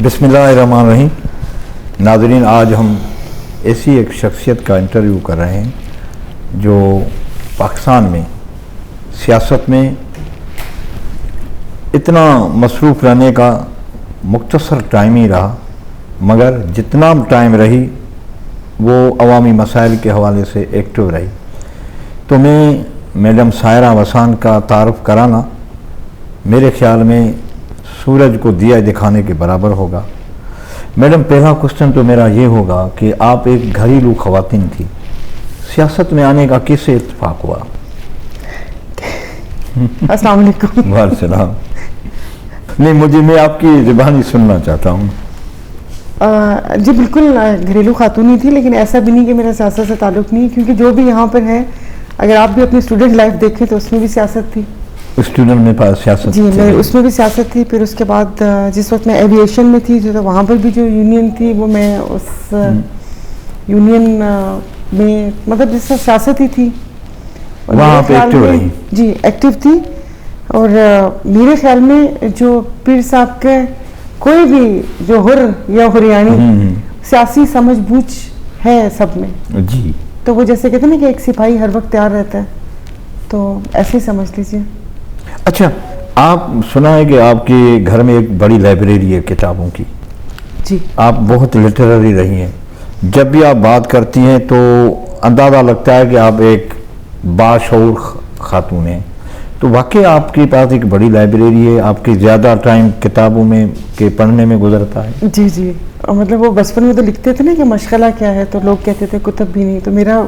بسم اللہ الرحمن الرحیم. ناظرین، آج ہم ایسی ایک شخصیت کا انٹرویو کر رہے ہیں جو پاکستان میں سیاست میں اتنا مصروف رہنے کا مختصر ٹائم ہی رہا، مگر جتنا ٹائم رہی وہ عوامی مسائل کے حوالے سے ایکٹیو رہی. تو میں میڈم سائرہ وسان کا تعارف کرانا میرے خیال میں سورج کو دیا دکھانے کے برابر ہوگا. میڈم، پہلا کوسچن تو میرا یہ ہوگا کہ آپ ایک گھریلو خواتین تھی، سیاست میں آنے کا کس سے اتفاق ہوا؟ السلام علیکم. وعلیکم السلام. نہیں، میں آپ کی زبانی سننا چاہتا ہوں. جی بالکل گھریلو خاتون ہی تھی، لیکن ایسا بھی نہیں کہ میرا سیاست سے تعلق نہیں، کیونکہ جو بھی یہاں پر ہے، اگر آپ بھی اپنی اسٹوڈنٹ لائف دیکھیں تو اس میں بھی سیاست تھی. اسٹوڈنٹ میں سیاست؟ جی، اس میں بھی سیاست تھی. پھر اس کے بعد جس وقت میں ایویشن میں تھی جو وہاں پر بھی جو یونین تھی، وہ میں اس یونین میں مطلب جس سے سیاست ہی تھی، وہاں پہ ایکٹیو رہی. جی ایکٹیو تھی. اور میرے خیال میں جو پیر صاحب کے کوئی بھی جو حر یا حریانی سیاسی سمجھ بوجھ ہے سب میں، جی، تو وہ جیسے کہتے ہیں نا کہ ایک سپاہی ہر وقت تیار رہتا ہے، تو ایسے ہی سمجھ لیجیے. اچھا، آپ سنا ہے کہ آپ کے گھر میں ایک بڑی لائبریری ہے کتابوں کی. جی، آپ بہت لٹرری رہی ہیں. جب بھی آپ بات کرتی ہیں تو اندازہ لگتا ہے کہ آپ ایک باشعور خاتون ہیں. تو واقعی آپ کے پاس ایک بڑی لائبریری ہے، آپ کی زیادہ ٹائم کتابوں میں کے پڑھنے میں گزرتا ہے؟ جی جی، مطلب وہ بچپن میں تو لکھتے تھے نا کہ مشغلہ کیا ہے، تو لوگ کہتے تھے کتب بھی نہیں. تو میرا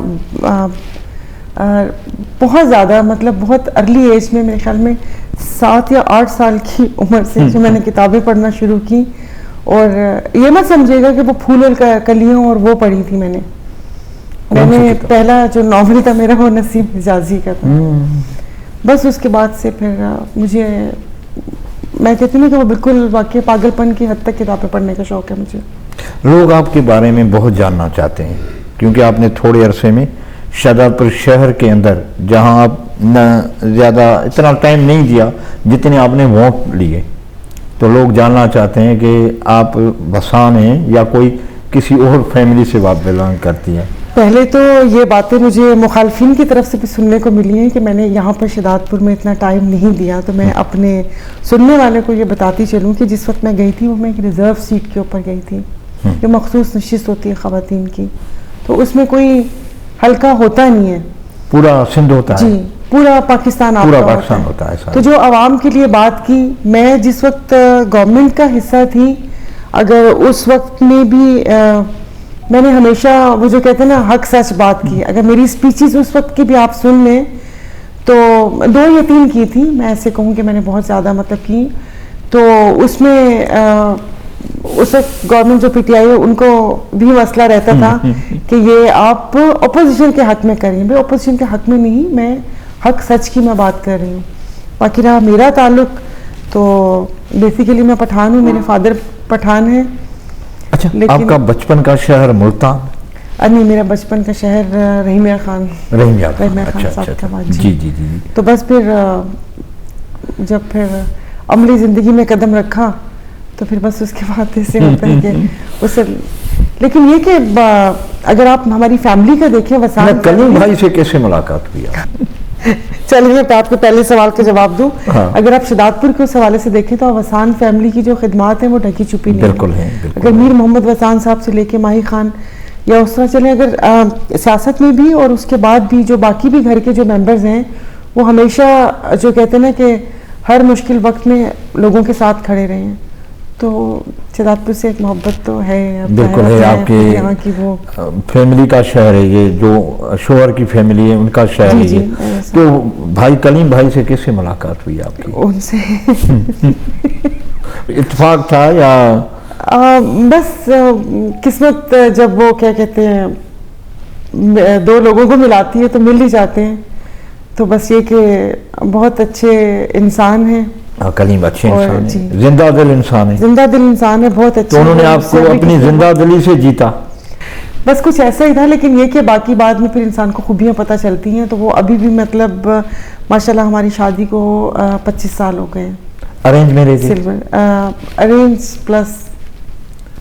بہت زیادہ مطلب بہت ارلی ایج میں، میرے خیال میں 7 یا 8 سال کی عمر سے جو میں نے کتابیں پڑھنا شروع کی. اور یہ مت سمجھے گا کہ وہ پھول اور کلیوں اور وہ پڑھی تھی. میں نے پہلا جو ناول تھا میرا وہ نسیم حجازی کا تھا. بس اس کے بعد سے پھر مجھے، میں کہتی ہوں کہ وہ بالکل واقعی پاگل پن کی حد تک کتابیں پڑھنے کا شوق ہے مجھے. لوگ آپ کے بارے میں بہت جاننا چاہتے ہیں کیونکہ آپ نے تھوڑے عرصے میں شہزادپور شہر کے اندر، جہاں آپ نہ زیادہ اتنا ٹائم نہیں دیا جتنے آپ نے ووٹ لیے، تو لوگ جاننا چاہتے ہیں کہ آپ وسان ہیں یا کوئی کسی اور فیملی سے آپ بلانگ کرتی ہیں. پہلے تو یہ باتیں مجھے مخالفین کی طرف سے بھی سننے کو ملی ہیں کہ میں نے یہاں پر شہزادپور میں اتنا ٹائم نہیں دیا. تو میں اپنے سننے والے کو یہ بتاتی چلوں کہ جس وقت میں گئی تھی وہ میں ایک ریزرو سیٹ کے اوپر گئی تھی، جو مخصوص نشست ہوتی ہے خواتین کی. تو اس میں کوئی حلقہ ہوتا نہیں ہے، پورا سندھ ہوتا ہے. جی، پورا پاکستان ہوتا ہے. تو جو عوام کے لیے بات کی، میں جس وقت گورنمنٹ کا حصہ تھی، اگر اس وقت میں بھی میں نے ہمیشہ وہ جو کہتے ہیں نا حق سچ بات کی. اگر میری اسپیچز اس وقت کی بھی آپ سن لیں تو 2 یا 3 کی تھی، میں ایسے کہوں کہ میں نے بہت زیادہ مطلب کی. تو اس میں اس وقت گورنمنٹ جو پی ٹی آئی ہے ان کو بھی مسئلہ رہتا تھا کہ یہ آپ اپوزیشن کے حق میں کریں. بھائی اپوزیشن کے حق میں نہیں، میں حق سچ کی میں بات کر رہی ہوں. باقی رہا میرا تعلق تو بیسیکلی میں پٹھان ہوں، میرے فادر پٹھان ہیں. اچھا، آپ کا بچپن کا شہر ملتان؟ نہیں، میرا بچپن کا شہر رحیم یار خان. رحیم یار خان صاحب کا بات. جی جی جی. تو بس پھر جب پھر عملی زندگی میں قدم رکھا تو پھر بس اس کے بعد ایسے ہوتا ہے کہ اس سے. لیکن یہ کہ اگر آپ ہماری فیملی کا دیکھیں، وسان کلیم بھائی سے کیسے ملاقات ہوئی؟ چلیے میں آپ کے پہلے سوال کا جواب دوں. اگر آپ شہزادپور کے اس حوالے سے دیکھیں تو وسان فیملی کی جو خدمات ہیں وہ ڈھکی چھپی نہیں. بالکل ہے. اگر میر محمد وسان صاحب سے لے کے ماہی خان یا اس طرح چلیں، اگر سیاست میں بھی اور اس کے بعد بھی جو باقی بھی گھر کے جو ممبرز ہیں، وہ ہمیشہ جو کہتے ہیں نا کہ ہر مشکل وقت میں لوگوں کے ساتھ کھڑے رہے ہیں. تو شہزادپور سے ایک محبت تو ہے. بالکل ہے. آپ کے یہاں کی وہ فیملی کا شہر ہے، یہ جو شوہر کی فیملی ہے ان کا شہر ہے. تو بھائی کلیم بھائی سے کیسے ملاقات ہوئی آپ کی؟ ان سے اتفاق تھا یا بس قسمت جب وہ کیا کہتے ہیں 2 لوگوں کو ملاتی ہے تو مل ہی جاتے ہیں. تو بس یہ کہ بہت اچھے انسان ہیں. کلیم اچھے انسان ہیں، زندہ دل انسان ہے. زندہ دل انسان ہے، بہت اچھے. تو انہوں نے آپ کو اپنی زندہ دلی سے جیتا؟ بس کچھ ایسا ہی تھا. لیکن یہ کہ باقی بعد میں پھر انسان کو خوبیاں پتہ چلتی ہیں. تو وہ ابھی بھی مطلب ماشاءاللہ ہماری شادی کو 25 سال ہو گئے ہیں. Arrange marriage? ارینج پلس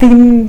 3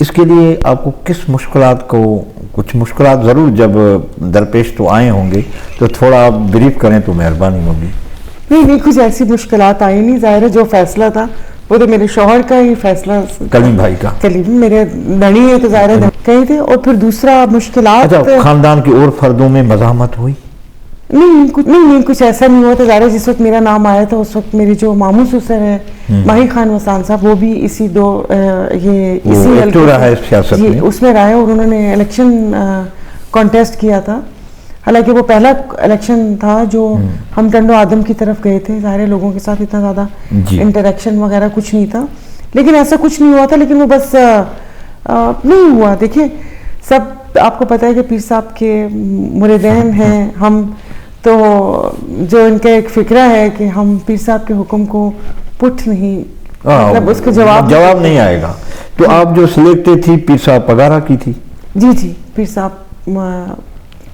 اس کے لیے آپ کو کس مشکلات کو، کچھ مشکلات ضرور جب درپیش تو آئے ہوں گے، تو تھوڑا آپ بریف کریں تو مہربانی ہوگی۔ نہیں کچھ ایسی مشکلات آئی نہیں، ظاہر ہے جو فیصلہ تھا وہ تو میرے شوہر کا ہی فیصلہ، کلیم بھائی کا، کلیم میرے دنی ہے تو ظاہر ہے کہیں تھے۔ اور پھر دوسرا مشکلات، اچھا خاندان کے اور فردوں میں مزاحمت ہوئی؟ نہیں کچھ ایسا نہیں ہوا تھا۔ ظاہر ہے جس وقت میرا نام آیا تھا اس وقت میری جو ماموں سسر ہے ماہی خان وسان صاحب، وہ بھی اسی سیاست میں اس میں رہے، اور انہوں نے الیکشن کانٹیسٹ کیا تھا۔ حالانکہ وہ پہلا الیکشن تھا جو ہم ٹنڈو آدم کی طرف گئے تھے، ظاہر لوگوں کے ساتھ اتنا زیادہ انٹریکشن وغیرہ کچھ نہیں تھا، لیکن ایسا کچھ نہیں ہوا تھا۔ لیکن وہ بس نہیں ہوا، دیکھیں سب آپ کو پتہ ہے کہ پیر صاحب کے مریدین ہیں ہم، تو جو ان کا ایک فکرہ ہے کہ ہم پیر صاحب کے حکم کو پٹ نہیں، مطلب اس کا جواب نہیں آئے گا۔ تو آپ جو سلیکٹڈ تھی پیر صاحب پگارا کی تھی؟ جی پیر صاحب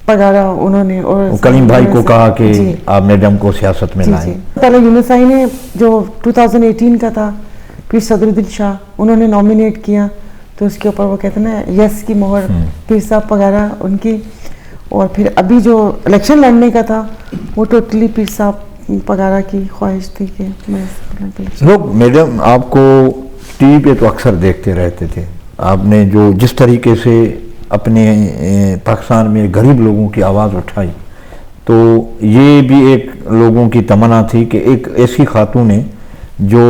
پگارا انہوں نے، اور کلیم بھائی کو کہا کہ آپ میڈم کو سیاست میں لائیں۔ پہلے یونس آئی نے جو 2018 کا تھا، پیر صدر الدین شاہ انہوں نے نامینیٹ کیا، تو اس کے اوپر وہ کہتے ہیں نا یس کی مہر پیر صاحب پگارا ان کی۔ اور پھر ابھی جو الیکشن لڑنے کا تھا وہ ٹوٹلی پیر صاحب پگارا کی خواہش تھی کہ میں لوگ میڈم آپ کو ٹی وی پہ تو اکثر دیکھتے رہتے تھے، آپ نے جو جس طریقے سے اپنے پاکستان میں غریب لوگوں کی آواز اٹھائی، تو یہ بھی ایک لوگوں کی تمنا تھی کہ ایک ایسی خاتون ہے جو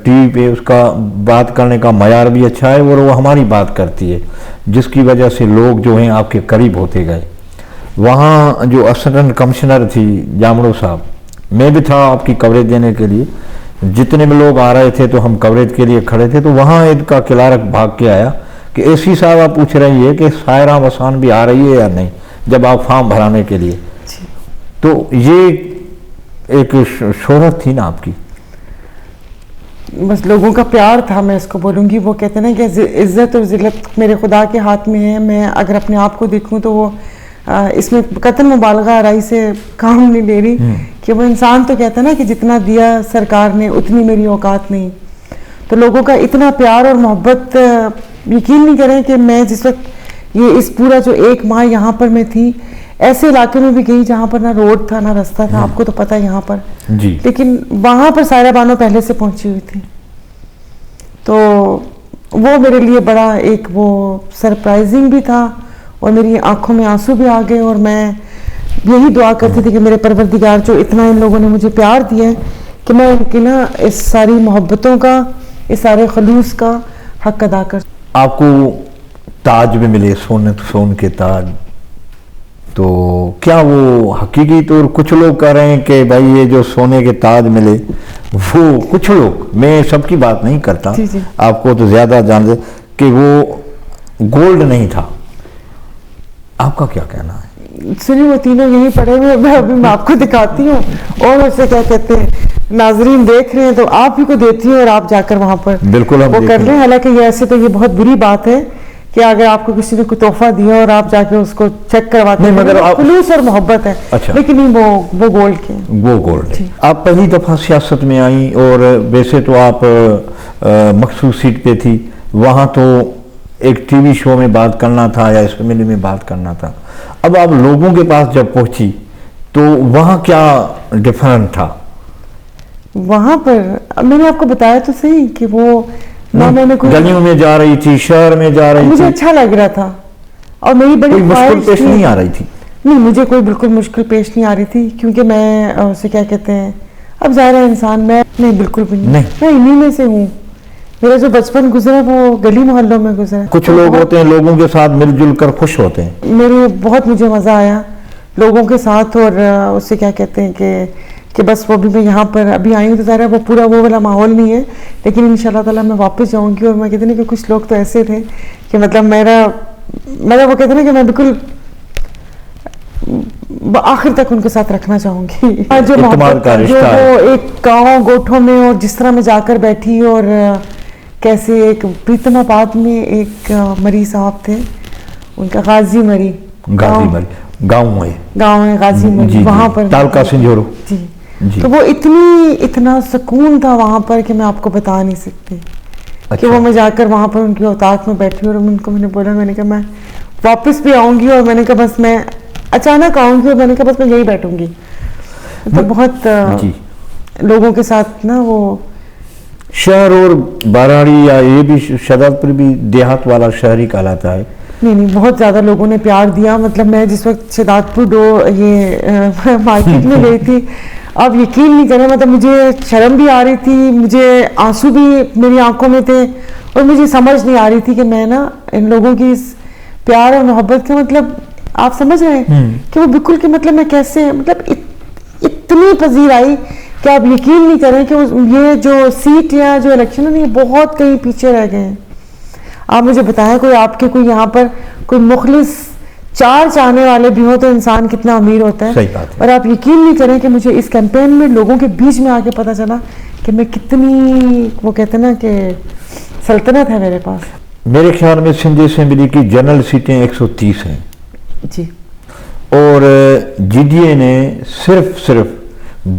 ٹی وی پہ اس کا بات کرنے کا معیار بھی اچھا ہے، اور وہ ہماری بات کرتی ہے، جس کی وجہ سے لوگ جو ہیں آپ کے قریب ہوتے گئے۔ وہاں جو اسسٹنٹ کمشنر تھی جامڑو صاحب، میں بھی تھا آپ کی کوریج دینے کے لیے، جتنے بھی لوگ آ رہے تھے تو ہم کوریج کے لیے کھڑے تھے، تو وہاں ان کا کلارک بھاگ کے آیا کہ اے سی صاحبہ پوچھ رہی ہے کہ سائرہ وسان بھی آ رہی ہے یا نہیں، جب آپ فارم بھرانے کے لیے۔ تو یہ ایک شہرت تھی نا آپ کی، بس لوگوں کا پیار تھا، میں اس کو بولوں گی۔ وہ کہتے ہیں کہ عزت اور ذلت میرے خدا کے ہاتھ میں ہے، میں اگر اپنے آپ کو دیکھوں تو وہ اس میں قطعاً مبالغہ آرائی سے کام نہیں لے رہی، کہ وہ انسان تو کہتا ہے نا کہ جتنا دیا سرکار نے اتنی میری اوقات نہیں۔ تو لوگوں کا اتنا پیار اور محبت، یقین نہیں کریں کہ میں جس وقت یہ اس پورا جو 1 ماہ یہاں پر میں تھی، ایسے علاقے میں بھی گئی جہاں پر نہ روڈ تھا نہ رستہ تھا، آپ کو تو پتہ ہے یہاں پر، لیکن وہاں پر سائرہ بانو پہلے سے پہنچی ہوئی تھی۔ تو وہ میرے لیے بڑا ایک وہ سرپرائزنگ بھی تھا، اور میری آنکھوں میں آنسو بھی آ گئے، اور میں یہی دعا کرتی تھی کہ میرے پروردگار جو اتنا ان لوگوں نے مجھے پیار دیا ہے، کہ میں ان کی نا اس ساری محبتوں کا، اس سارے خلوص کا حق ادا کر۔ آپ کو تاج بھی ملے، سون کے تاج، تو کیا وہ حقیقی طور کچھ لوگ کہہ رہے ہیں کہ بھائی یہ جو سونے کے تاج ملے، وہ کچھ لوگ، میں سب کی بات نہیں کرتا، آپ کو تو زیادہ جانتے کہ وہ گولڈ نہیں تھا، آپ کا کیا کہنا ہے؟ سنی وہ تینوں یہیں پڑے ہوئے، میں آپ کو دکھاتی ہوں، اور اسے کیا کہتے ہیں ناظرین دیکھ رہے ہیں تو آپ ہی کو دیتی ہوں، اور آپ جا کر وہاں پر بالکل وہ کر لیں۔ حالانکہ یہ ایسے تو یہ بہت بری بات ہے کہ اگر آپ کو کسی نے کوئی تحفہ دیا اور آپ جا کے اس کو چیک کرواتے ہیں، مگر خلوص اور محبت ہے، لیکن وہ گولڈ کے، وہ گولڈ۔ آپ پہلی دفعہ سیاست میں آئیں، اور ویسے تو آپ مخصوص سیٹ پہ تھی، وہاں تو ایک ٹی وی شو میں بات کرنا تھا یا اسمبلی میں بات کرنا تھا، اب آپ لوگوں کے پاس جب پہنچی تو وہاں کیا ڈیفرنٹ تھا؟ وہاں پر میں نے آپ کو بتایا تو صحیح کہ وہ گلیوں میں جا رہی تھی، شہر میں جا رہی تھی، مجھے اچھا لگ رہا تھا، اور میری بڑی مشکل پیش نہیں آ رہی تھی؟ نہیں، مجھے کوئی بالکل مشکل پیش نہیں آ رہی تھی، کیونکہ میں اسے کیا کہتے ہیں، اب ظاہر انسان، میں نہیں بالکل بھی نہیں، میں انہی میں سے ہوں، میرا جو بچپن گزرا وہ گلی محلوں میں گزرا۔ کچھ لوگ ہوتے ہیں لوگوں کے ساتھ مل جل کر خوش ہوتے ہیں، میرے بہت مجھے مزہ آیا لوگوں کے ساتھ، اور اسے کیا کہتے ہیں کہ بس وہ بھی میں یہاں پر ابھی آئی ہوں، تو ظاہر ہے وہ پورا وہ والا ماحول نہیں ہے، لیکن انشاءاللہ تعالیٰ میں واپس جاؤں گی۔ اور میں کہتے ہیں کہ کچھ لوگ تو ایسے تھے کہ مطلب میرا وہ کہتے ہیں کہ میں بالکل آخر تک ان کے ساتھ رکھنا چاہوں گی، جو محبت کا رشتہ ہے، وہ ایک گاؤں گوٹھوں میں، اور جس طرح میں جا کر بیٹھی، اور کیسے ایک پریتم آباد میں ایک مری صاحب تھے، ان کا غازی مری گاؤں ہے غازی مری، وہاں پر تعلقہ سنجورو، تو وہ اتنا سکون تھا وہاں پر کہ میں آپ کو بتا نہیں سکتی، کہ وہ میں جا کر وہاں پر ان کی اوطاق میں بیٹھی اور ان کو میں نے بولا، میں نے کہا میں واپس بھی آؤں گی، اور میں نے کہا بس میں اچانک آؤں گی، اور میں نے کہا بس میں یہی بیٹھوں گی. تو بہت لوگوں کے ساتھ نا وہ شہر اور بارہاڑی یا یہ بھی شہزاد پور بھی دیہات والا شہر ہی کہلاتا ہے. نہیں بہت زیادہ لوگوں نے پیار دیا. مطلب میں جس وقت شہزاد پور یہ مارکیٹ میں گئی تھی، آپ یقین نہیں کریں، مطلب مجھے شرم بھی آ رہی تھی، مجھے آنسو بھی میری آنکھوں میں تھے، اور مجھے سمجھ نہیں آ رہی تھی کہ میں نا ان لوگوں کی اس پیار اور محبت کا مطلب آپ سمجھ رہے ہیں کہ وہ بالکل کہ مطلب میں کیسے مطلب اتنی پذیر آئی کہ آپ یقین نہیں کریں کہ یہ جو سیٹ یا جو الیکشن ہے یہ بہت کہیں پیچھے رہ گئے ہیں. آپ مجھے بتائیں کوئی آپ کے کوئی یہاں پر کوئی مخلص 4 چاہنے والے بھی ہوں تو انسان کتنا امیر ہوتا ہے. صحیح بات ہے. اور آپ یقین نہیں کریں کہ مجھے اس کیمپین میں لوگوں کے بیچ میں آ کے پتہ چلا کہ میں کتنی وہ کہتے ہیں نا کہ سلطنت ہے میرے پاس. میرے خیال میں سندھ اسمبلی کی جنرل سیٹیں 130 ہیں جی، اور جی ڈی اے نے صرف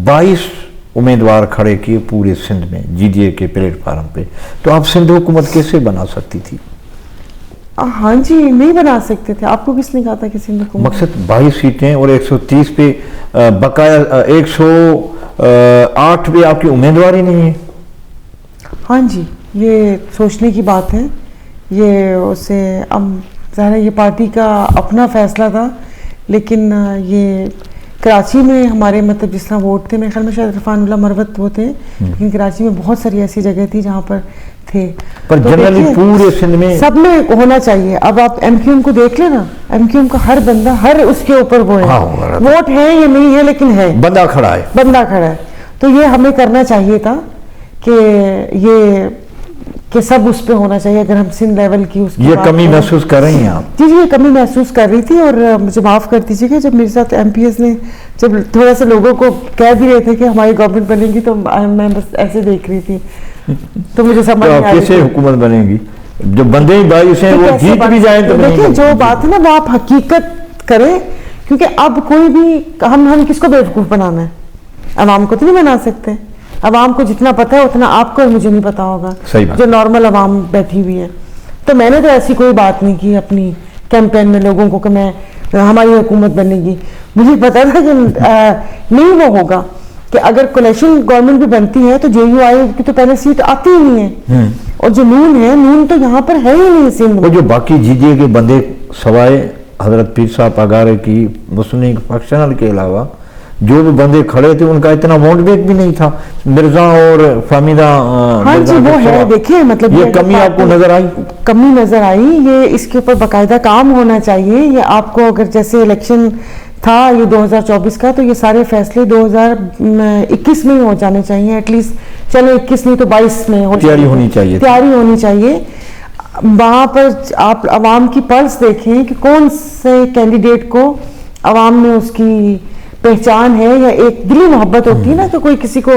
22 امیدوار کھڑے کیے پورے سندھ میں جی ڈی اے کے پلیٹ فارم پہ. تو آپ سندھ حکومت کیسے بنا سکتی تھی؟ ہاں جی، نہیں بنا سکتے تھے. آپ کو کس نے کہا تھا کہ سندھ حکومت؟ مقصد 22 سیٹیں اور 130 پہ بقایا 108 پہ آپ کی امیدوار ہی نہیں ہے. ہاں جی، یہ سوچنے کی بات ہے. یہ اسے اب ظاہر ہے یہ پارٹی کا اپنا فیصلہ تھا، لیکن یہ کراچی میں ہمارے مطلب جس طرح ووٹ تھے، میرے خیال میں شاید عرفان اللہ مروت وہ تھے، لیکن کراچی میں بہت ساری ایسی جگہ تھی جہاں پر تھے. پر جنرلی پورے سندھ میں سب میں ہونا چاہیے. اب آپ ایم کیو ایم کو دیکھ لیں نا، ایم کیو ایم کا ہر بندہ ہر اس کے اوپر وہ ہے، ووٹ ہے یا نہیں ہے لیکن ہے، بندہ کھڑا ہے. تو یہ ہمیں کرنا چاہیے تھا کہ سب اس پہ ہونا چاہیے. اگر ہم سندھ لیول کی اس یہ کمی محسوس کر رہی ہیں آپ؟ جی یہ کمی محسوس کر رہی تھی. اور مجھے معاف کر دیجیے گا، جب میرے ساتھ ایم پی ایس نے جب تھوڑا سا لوگوں کو کہہ بھی رہے تھے کہ ہماری گورنمنٹ بنے گی، تو میں بس ایسے دیکھ رہی تھی، تو مجھے سمجھ نہیں آ رہی کیسے حکومت بنے گی جو بندے ہی 22 ہیں وہ جیت بھی جائیں تو نہیں. دیکھیں جو بات ہے نا وہ آپ حقیقت کریں، کیونکہ اب کوئی بھی ہم کس کو بیوقوف بنانا ہے؟ عوام کو تو نہیں بنا سکتے. عوام کو جتنا پتہ ہے اتنا آپ کو اور مجھے نہیں پتا ہوگا، جو نارمل عوام بیٹھی ہوئی ہے. تو میں نے تو ایسی کوئی بات نہیں کی اپنی کیمپین میں لوگوں کو کہ میں ہماری حکومت بنے گی. مجھے پتا تھا کہ نہیں وہ ہوگا، کہ اگر کولیشن گورنمنٹ بھی بنتی ہے تو جے یو آئی کی تو پہلے سیٹ آتی ہی نہیں ہے، اور جو نون تو یہاں پر ہے ہی نہیں سندھ میں. جو باقی جی ڈی اے کے بندے سوائے حضرت پیر صاحب پگارے کی مسلم لیگ فیکشنل کے علاوہ جو بھی بندے کھڑے تھے ان کا اتنا ووٹ بیک بھی نہیں تھا. مرزا اور فہمیدہ ہاں جی وہ ہے. دیکھیں مطلب یہ کمی آپ کو نظر آئی؟ کمی نظر آئی. یہ اس کے اوپر باقاعدہ کام ہونا چاہیے. یہ آپ کو اگر جیسے الیکشن تھا یہ 2024 کا، تو یہ سارے فیصلے 2021 میں ہی ہو جانے چاہیے ایٹ لیسٹ. چلو 21 نہیں تو 22 میں تیاری ہونی چاہیے. وہاں پر آپ عوام کی پلس دیکھیں کہ کون سے کینڈیڈیٹ کو عوام میں اس کی پہچان ہے، یا ایک دلی محبت ہوتی ہے نا کہ کوئی کسی کو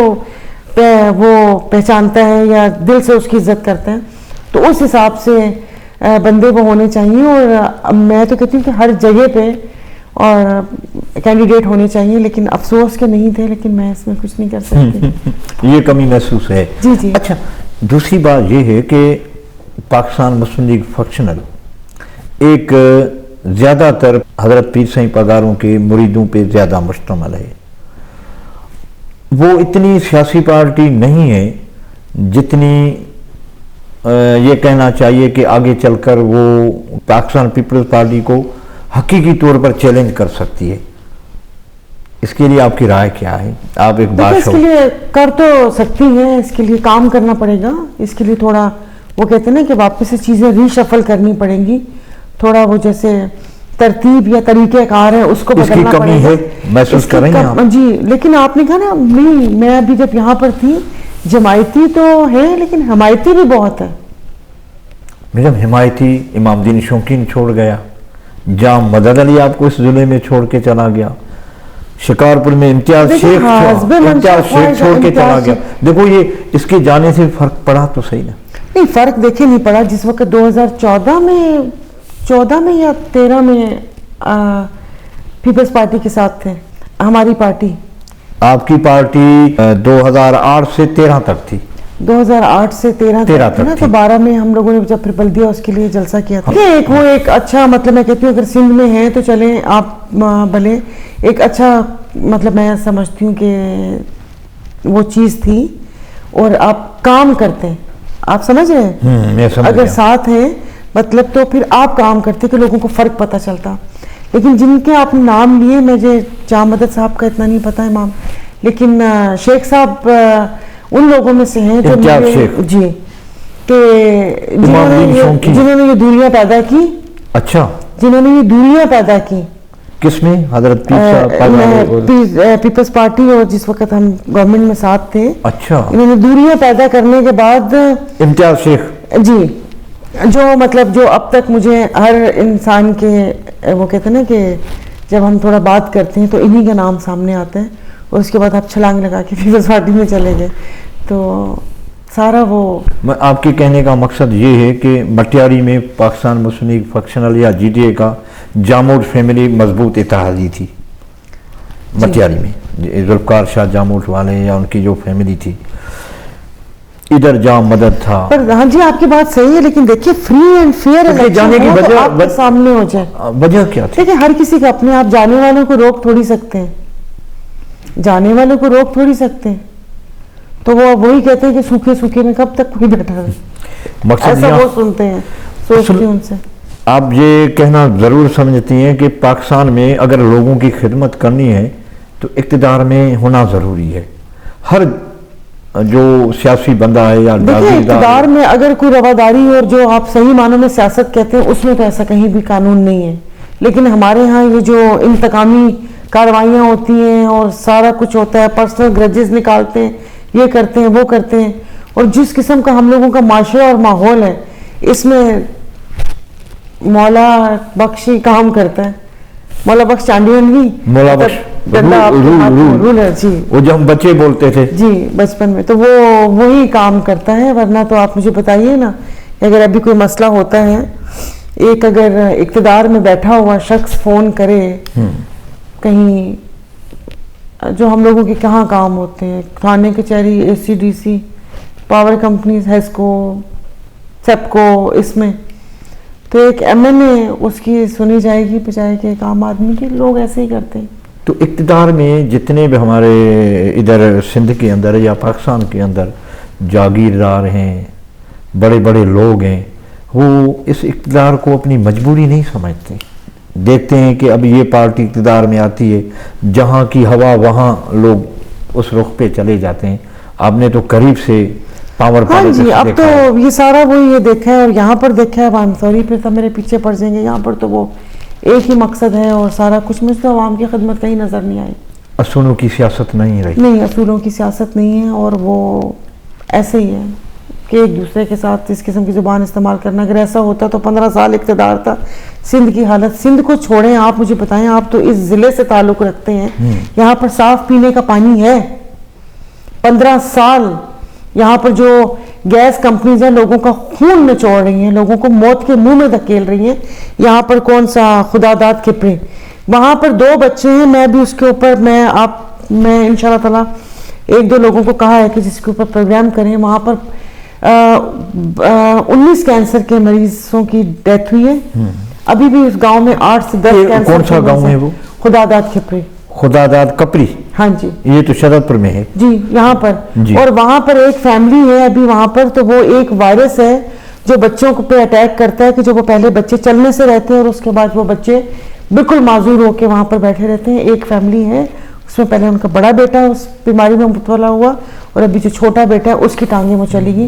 وہ پہچانتا ہے یا دل سے اس کی عزت کرتا ہے، تو اس حساب سے بندے وہ ہونے چاہیے. اور میں تو کہتی ہوں کہ ہر جگہ پہ اور کینڈیڈیٹ ہونے چاہیے، لیکن افسوس کے نہیں تھے، لیکن میں اس میں کچھ نہیں کر سکتی. یہ کمی محسوس ہے. جی. اچھا، دوسری بات یہ ہے کہ پاکستان مسلم لیگ فیکشنل ایک زیادہ تر حضرت پیر صاحب پگاروں کے مریدوں پہ زیادہ مشتمل ہے. وہ اتنی سیاسی پارٹی نہیں ہے جتنی یہ کہنا چاہیے کہ آگے چل کر وہ پاکستان پیپلز پارٹی کو حقیقی طور پر چیلنج کر سکتی ہے. اس کے لیے آپ کی رائے کیا ہے؟ آپ ایک بات اس کے لیے کر تو سکتی ہیں، اس کے لیے کام کرنا پڑے گا. اس کے لیے تھوڑا وہ کہتے ہیں نا کہ واپس سے چیزیں ری شفل کرنی پڑیں گی. تھوڑا وہ جیسے ترتیب یا طریقہ کار ہے اس کو بدلنا پڑے گا. محسوس کر رہی ہیں آپ؟ جی، لیکن آپ نے کہا نا نہیں، میں ابھی جب یہاں پر تھی جماعتی تو ہے لیکن حمایتی بھی بہت ہے. میڈم حمایتی امام دین شوقین چھوڑ گیا، جام مدد علی آپ کو اس ضلع میں چھوڑ کے چلا گیا، شکارپور میں امتیاز شیخ چھوڑ کے چلا گیا. دیکھو یہ اس کے جانے سے فرق پڑا تو صحیح نا؟ نہیں فرق دیکھے نہیں پڑا. جس وقت 2014 میں یا 13 میں پیپلز پارٹی کے ساتھ تھے ہماری پارٹی. آپ کی پارٹی 2008 سے 13 تک تھی. 2008 سے 13 تک نا, تو 12 میں ہم لوگوں نے جب پھر بلدیہ اس کے لیے جلسہ کیا تھا. وہ ایک اچھا مطلب میں کہتی ہوں اگر سندھ میں ہیں تو چلیں آپ بھلے, ایک اچھا مطلب میں سمجھتی ہوں کہ وہ چیز تھی, اور آپ کام کرتے ہیں, آپ سمجھ رہے ہیں, اگر ساتھ ہیں مطلب تو پھر آپ کام کرتے کہ لوگوں کو فرق پتہ چلتا. لیکن جن کے آپ نے نام لیے, مجھے جام مدد صاحب کا اتنا نہیں پتا امام, لیکن شیخ صاحب ان لوگوں میں سے ہیں جو جی کہ جنہوں نے یہ دوریاں پیدا کی. اچھا, جنہوں نے یہ دوریاں پیدا کی. کس میں؟ حضرت پیپلز پارٹی, اور جس وقت ہم گورنمنٹ میں ساتھ تھے. اچھا, انہوں نے دوریاں پیدا کرنے کے بعد امتیاز شیخ جی, جو مطلب جو اب تک مجھے ہر انسان کے وہ کہتے ہیں نا کہ جب ہم تھوڑا بات کرتے ہیں تو انہی کا نام سامنے آتا ہے, اور اس کے بعد آپ چھلانگ لگا کے پیپلز پارٹی میں چلے گئے. تو سارا وہ آپ کے کہنے کا مقصد یہ ہے کہ مٹیاری میں پاکستان مسلم لیگ فیکشنل یا جی ٹی اے کا جاموٹ فیملی مضبوط اتحادی تھی. مٹیاری میں ذوالفقار شاہ جاموٹ والے یا ان کی جو فیملی تھی, ادھر جام مدد تھا. پر ہاں جی آپ کی بات صحیح ہے, لیکن دیکھیے فری اینڈ فیئر جانے کی وجہ آپ کے سامنے ہو جائے, وجہ کیا تھی؟ دیکھیں ہر کسی کا اپنے, آپ جانے والوں کو روک تھوڑی سکتے ہیں, جانے والوں کو روک تھوڑی سکتے ہیں. تو وہ وہی کہتے ہیں کہ سوکھے سوکھے میں کب تک کوئی بیٹھا ہے, ایسا وہ سنتے ہیں, سوچتے ہیں ان سے. آپ یہ کہنا ضرور سمجھتی ہیں کہ پاکستان میں اگر لوگوں کی خدمت کرنی ہے تو اقتدار میں ہونا ضروری ہے. ہر جو سیاسی بندہ ہے یا اقتدار میں اگر کوئی رواداری اور جو آپ صحیح معنوں میں سیاست کہتے ہیں, اس میں تو ایسا کہیں بھی قانون نہیں ہے. لیکن ہمارے ہاں یہ جو انتقامی کاروائیاں ہوتی ہیں اور سارا کچھ ہوتا ہے, پرسنل گرجز نکالتے ہیں, یہ کرتے ہیں وہ کرتے ہیں, اور جس قسم کا ہم لوگوں کا معاشرہ اور ماحول ہے, اس میں مولا بخش کام کرتا ہے. مولا بخش چانڈیونوی, مولا بخش رولر جی, وہ جو ہم بچے بولتے تھے جی بچپن میں, تو وہ وہی کام کرتا ہے. ورنہ تو آپ مجھے بتائیے نا, اگر ابھی کوئی مسئلہ ہوتا ہے, ایک اگر اقتدار میں بیٹھا ہوا شخص فون کرے کہیں, جو ہم لوگوں کے کہاں کام ہوتے ہیں, تھانے کچہری, A C D C, power companies, HESCO, SEPCO, اس میں تو ایک ایم این اے اس کی سنی جائے گی بجائے کہ ایک عام آدمی کی. لوگ ایسے ہی کرتے ہیں. تو اقتدار میں جتنے بھی ہمارے ادھر سندھ کے اندر یا پاکستان کے اندر جاگیردار ہیں, بڑے بڑے لوگ ہیں, وہ اس اقتدار کو اپنی مجبوری نہیں سمجھتے. دیکھتے ہیں کہ اب یہ پارٹی اقتدار میں آتی ہے, جہاں کی ہوا وہاں لوگ اس رخ پہ چلے جاتے ہیں. آپ نے تو قریب سے پاور ہاں جی, اب تو یہ سارا وہ یہ دیکھا ہے, اور یہاں پر دیکھا ہے. I'm sorry, پھر تو میرے پیچھے پڑ جائیں گے. یہاں پر تو وہ ایک ہی مقصد ہے, اور سارا کچھ. مجھ تو عوام کی خدمت کہیں نظر نہیں آئی. اصولوں کی سیاست نہیں رہی. نہیں, اصولوں کی سیاست نہیں ہے, اور وہ ایسے ہی ہے کہ ایک دوسرے کے ساتھ اس قسم کی زبان استعمال کرنا. اگر ایسا ہوتا تو 15 سال اقتدار تھا. سندھ کی حالت, سندھ کو چھوڑیں, آپ مجھے بتائیں, آپ تو اس ضلع سے تعلق رکھتے ہیں, یہاں پر صاف پینے کا پانی ہے. 15 سال یہاں پر جو گیس کمپنیز ہیں لوگوں کا خون نچوڑ رہی ہیں, لوگوں کو موت کے منہ میں دھکیل رہی ہیں. یہاں پر کون سا خدا داد کھپرے, وہاں پر 2 بچے ہیں. میں بھی اس کے اوپر میں انشاءاللہ تعالیٰ 1-2 لوگوں کو کہا ہے کہ جس کے اوپر پروگرام کریں. وہاں پر 19 کینسر کے مریضوں کی ڈیتھ ہوئی ہے. ابھی بھی اس گاؤں میں 8 سے 10 کینسر. کون سا گاؤں ہے وہ؟ خدا داد کھپرے. خدا داد کپری. ہاں جی, یہ تو شہادت پور میں ہے جی, یہاں پر. اور وہاں پر ایک فیملی ہے ابھی وہاں پر, تو وہ ایک وائرس ہے جو بچوں کو پہ اٹیک کرتا ہے, کہ جو وہ پہلے بچے چلنے سے رہتے ہیں اور اس کے بعد وہ بچے بالکل معذور ہو کے وہاں پر بیٹھے رہتے ہیں. ایک فیملی ہے, اس میں پہلے ان کا بڑا بیٹا اس بیماری میں مبتلا ہوا, اور ابھی جو چھوٹا بیٹا ہے اس کی ٹانگیں وہ چلی گئی.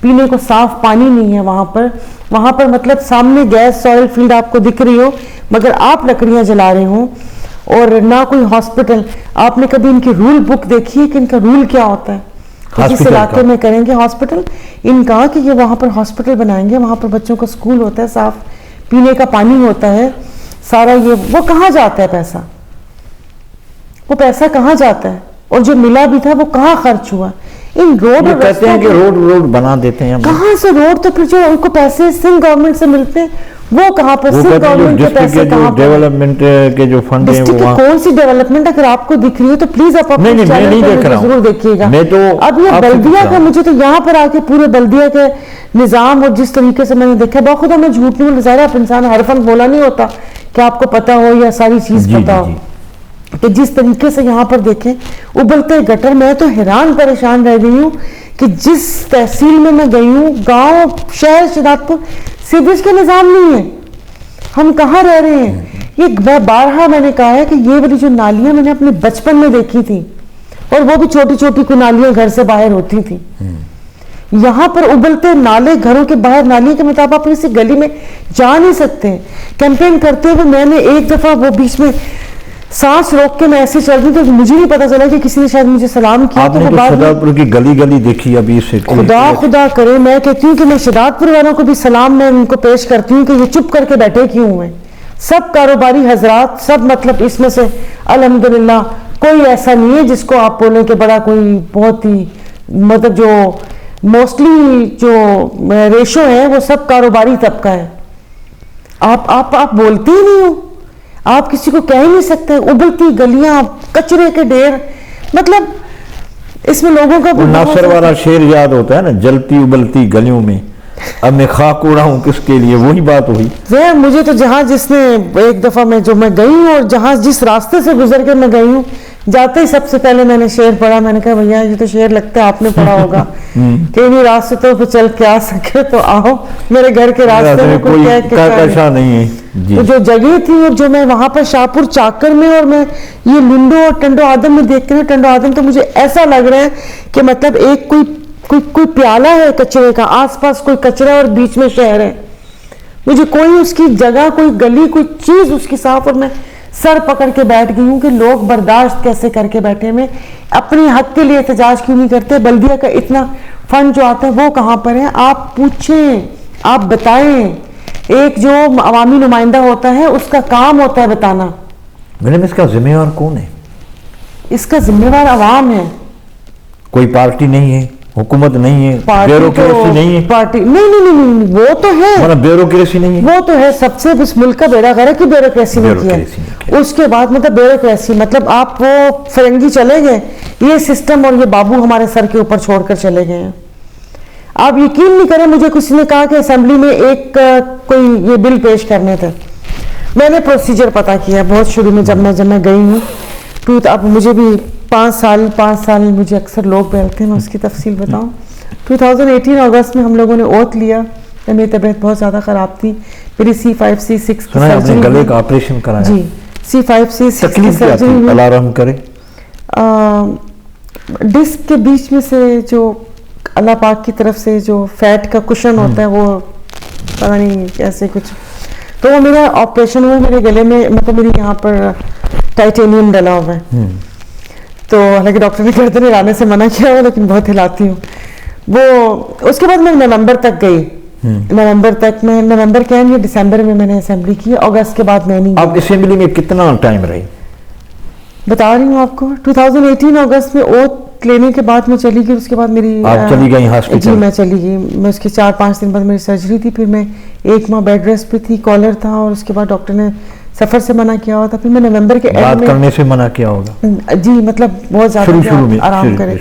پینے کو صاف پانی نہیں ہے وہاں پر مطلب سامنے گیس سوئل فیلڈ آپ کو دکھ رہی ہو, مگر آپ لکڑیاں جلا رہے ہوں, اور نہ کوئی ہاسپٹل. آپ نے کبھی ان کی رول بک دیکھی ہے کہ ان کا رول کیا ہوتا ہے؟ جس علاقے میں کریں گے ہاسپٹل, ان کہا کہ یہ وہاں پر ہاسپٹل بنائیں گے, وہاں پر بچوں کا سکول ہوتا ہے, صاف پینے کا پانی ہوتا ہے, سارا یہ وہ کہاں جاتا ہے پیسہ؟ وہ پیسہ کہاں جاتا ہے؟ اور جو ملا بھی تھا وہ کہاں خرچ ہوا؟ ان روڈ کہتے ہیں کہ روڈ بنا دیتے ہیں. کہاں سے روڈ؟ تو پھر جو ان کو پیسے سندھ گورنمنٹ سے ملتے ہیں وہ کہاں پر صرف گورنمنٹ کے پیسے کہاں پر؟ ڈیولپمنٹ کے جو فنڈ ہیں ڈسٹرکٹ وہ کی کون سی ڈیولپمنٹ اگر آپ کو دکھ رہی ہے تو پلیز آپ اپنے نہیں چینل دیکھ پر رہا ہوں، ضرور دیکھیے گا. میں تو اب یہ بلدیہ کا مجھے تو یہاں پر آ کے پورے بلدیہ کے نظام اور جس طریقے سے میں نے دیکھا، بخدا میں جھوٹ نہیں، ظاہر ہے انسان حرفاً بولا نہیں ہوتا کہ آپ کو پتا ہو یا ساری چیز پتا ہو، کہ جس طریقے سے یہاں پر دیکھیں ابلتے گٹر. میں تو حیران پریشان رہ گئی ہوں کہ جس تحصیل میں گئی ہوں، گاؤں شہر شداد پور، سیوریج کا نظام نہیں ہے. ہم کہاں رہ رہے ہیں؟ یہ بارہا میں نے کہا ہے کہ یہ والی جو نالیاں میں نے اپنے بچپن میں دیکھی تھی، اور وہ بھی چھوٹی چھوٹی کوئی نالیاں گھر سے باہر ہوتی تھی. یہاں پر ابلتے نالے، گھروں کے باہر نالی کے مطابق آپ کسی گلی میں جا نہیں سکتے. کیمپین کرتے ہوئے میں نے ایک دفعہ وہ بیچ میں سانس روک کے میں ایسے چل رہی تھی، مجھے نہیں پتا چلا کہ کسی نے شاید مجھے سلام کیا. آپ نے تو شہزاد پور کی گلی گلی دیکھی ابھی سے. خدا کرے، میں کہتی ہوں کہ میں شہزاد پور والوں کو بھی سلام میں ان کو پیش کرتی ہوں کہ یہ چپ کر کے بیٹھے کیوں ہیں. سب کاروباری حضرات، سب مطلب اس میں سے الحمدللہ کوئی ایسا نہیں ہے جس کو آپ بولیں کہ بڑا کوئی بہت ہی مطلب جو موسٹلی جو ریشو ہے وہ سب کاروباری طبقہ ہے. آپ بولتے ہی نہیں ہو، آپ کسی کو کہہ ہی نہیں سکتے. ابلتی گلیاں، کچرے کے ڈھیر، مطلب اس میں لوگوں کا ناصر والا شعر یاد ہوتا ہے نا، جلتی ابلتی گلیوں میں اب میں خاک اڑا ہوں کس کے لیے. وہی بات ہوئی. مجھے تو جہاں جس نے ایک دفعہ میں گئی ہوں اور جہاں جس راستے سے گزر کے میں گئی ہوں، جاتے ہی سب سے پہلے میں نے شعر پڑھا. میں نے کہا بھیا یہ تو شعر لگتا ہے آپ نے پڑھا ہوگا کہ انہیں راستوں پہ چل کے آ سکے تو آؤ، میرے گھر کے راستے میں کوئی نہیں ہے. جو جگہ تھی اور جو میں وہاں پر شاہپور چاکر میں، اور میں یہ لنڈو اور ٹنڈو آدم میں دیکھتے ہیں، ٹنڈو آدم تو مجھے ایسا لگ رہا ہے کہ مطلب ایک کوئی پیالہ ہے کچرے کا، آس پاس کوئی کچرا اور بیچ میں شہر ہے. مجھے کوئی اس کی جگہ، کوئی گلی، کوئی چیز اس کی صاف، اور میں سر پکڑ کے بیٹھ گئی ہوں کہ لوگ برداشت کیسے کر کے بیٹھے میں اپنے حق کے لیے احتجاج کیوں نہیں کرتے. بلدیہ کا اتنا فنڈ جو آتا ہے وہ کہاں پر ہے؟ آپ پوچھیں، آپ بتائیں. ایک جو عوامی نمائندہ ہوتا ہے اس کا کام ہوتا ہے بتانا. میڈم اس کا ذمہ دار کون ہے؟ اس کا ذمہ دار عوام ہے. کوئی پارٹی نہیں ہے، حکومت نہیں ہے، بیوروکریسی نہیں ہے. پارٹی نہیں، وہ تو ہے، مطلب بیوروکریسی نہیں ہے، وہ تو ہے. سب سے اس ملک کا بیڑا غرق کی بیوروکریسی نے کیا ہے. اس کے بعد مطلب بیوروکریسی، مطلب آپ وہ فرنگی چلے گئے، یہ سسٹم اور یہ بابو ہمارے سر کے اوپر چھوڑ کر چلے گئے ہیں. آپ یقین نہیں کریں، مجھے کسی نے کہا کہ اسمبلی میں ایک کوئی یہ بل پیش کرنے تھے. میں نے پروسیجر پتا کیا بہت شروع میں جب میں گئی ہوں. اب مجھے بھی 5 سال مجھے اکثر لوگ بولتے ہیں، میں اس کی تفصیل بتاؤں. 2018 اگست میں ہم لوگوں نے اوتھ لیا. میری طبیعت بہت زیادہ خراب تھی، میری C5C6 کی سرجری، گلے کا آپریشن کرایا. جی C5C6 کی سرجری ہوئی. اللہ رحم کرے. ڈسک کے بیچ میں سے جو اللہ پاک کی طرف سے جو فیٹ کا کشن ہوتا ہے وہ پتہ نہیں ایسے کچھ، تو وہ میرا آپریشن ہوا. میرے گلے میں مطلب میری یہاں پر ٹائٹینیم ڈلا ہوا ہے. تو حالانکہ ڈاکٹر نے گردن ہلانے سے منع کیا ہوا، لیکن بہت ہلاتی ہوں. وہ اس کے بعد میں نومبر تک گئی. نومبر کے یا دسمبر میں میں نے اسمبلی کی. اگست کے بعد میں نہیں. آپ اسمبلی میں کتنا ٹائم رہی؟ بتا رہی ہوں آپ کو. 2018 اگست میں اوتھ لینے کے بعد میں چلی گئی. اس کے بعد میری آپ چلی گئی ہاسپٹل؟ جی میں چلی گئی. میں اس کے 4-5 دن بعد میری سرجری تھی. پھر میں 1 ماہ بیڈ ریسٹ پہ تھی، کالر تھا، اور اس کے بعد ڈاکٹر نے سفر سے منع کیا ہوا تھا. پھر میں نومبر کے اینڈ میں کرنے سے منع کیا ہوگا جی، مطلب بہت زیادہ آرام کرے.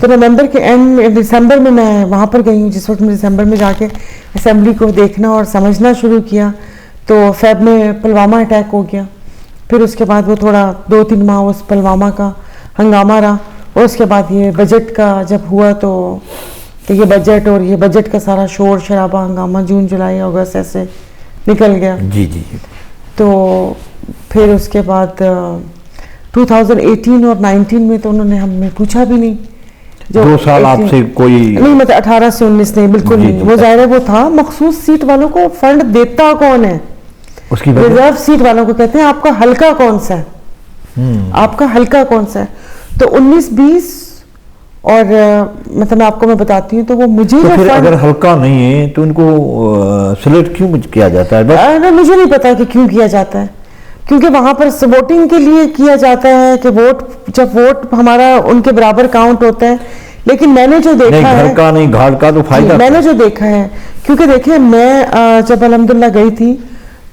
تو نومبر کے اینڈ میں دسمبر میں وہاں پر گئی ہوں. جس وقت میں دسمبر میں جا کے اسمبلی کو دیکھنا اور سمجھنا شروع کیا تو فیب میں پلوامہ اٹیک ہو گیا. پھر اس کے بعد وہ تھوڑا 2-3 ماہ اس پلوامہ کا ہنگامہ رہا. اور اس کے بعد یہ بجٹ کا جب ہوا تو یہ بجٹ اور یہ بجٹ کا سارا شور شرابہ ہنگامہ جون جولائی اگست ایسے نکل گیا. جی جی. تو پھر اس کے بعد 2018 اور 19 میں تو انہوں نے ہمیں پوچھا بھی نہیں. 2 سال آپ سے کوئی نہیں، مطلب 18 سے 19 نہیں، بالکل نہیں. وہ ظاہر ہے وہ تھا مخصوص سیٹ والوں کو فنڈ دیتا کون ہے؟ اس کی ریزرو سیٹ والوں کو کہتے ہیں آپ کا حلقہ کون سا ہے، آپ کا حلقہ کون سا ہے. تو 19-20 اور مطلب آپ کو میں بتاتی ہوں تو وہ مجھے اگر حلقہ نہیں ہے تو ان کو سلیکٹ کیوں کیا جاتا ہے؟ مجھے نہیں پتا کہ کیوں کیا جاتا ہے، کیونکہ وہاں پر ووٹنگ کے لیے کیا جاتا ہے کہ جب ووٹ ہمارا ان کے برابر کاؤنٹ ہوتا ہے لیکن میں نے جو نہیں دیکھا گھر ہے کا نہیں گھاٹ کا تو فائدہ میں نے جو دیکھا ہے، کیونکہ دیکھیں میں جب الحمدللہ گئی تھی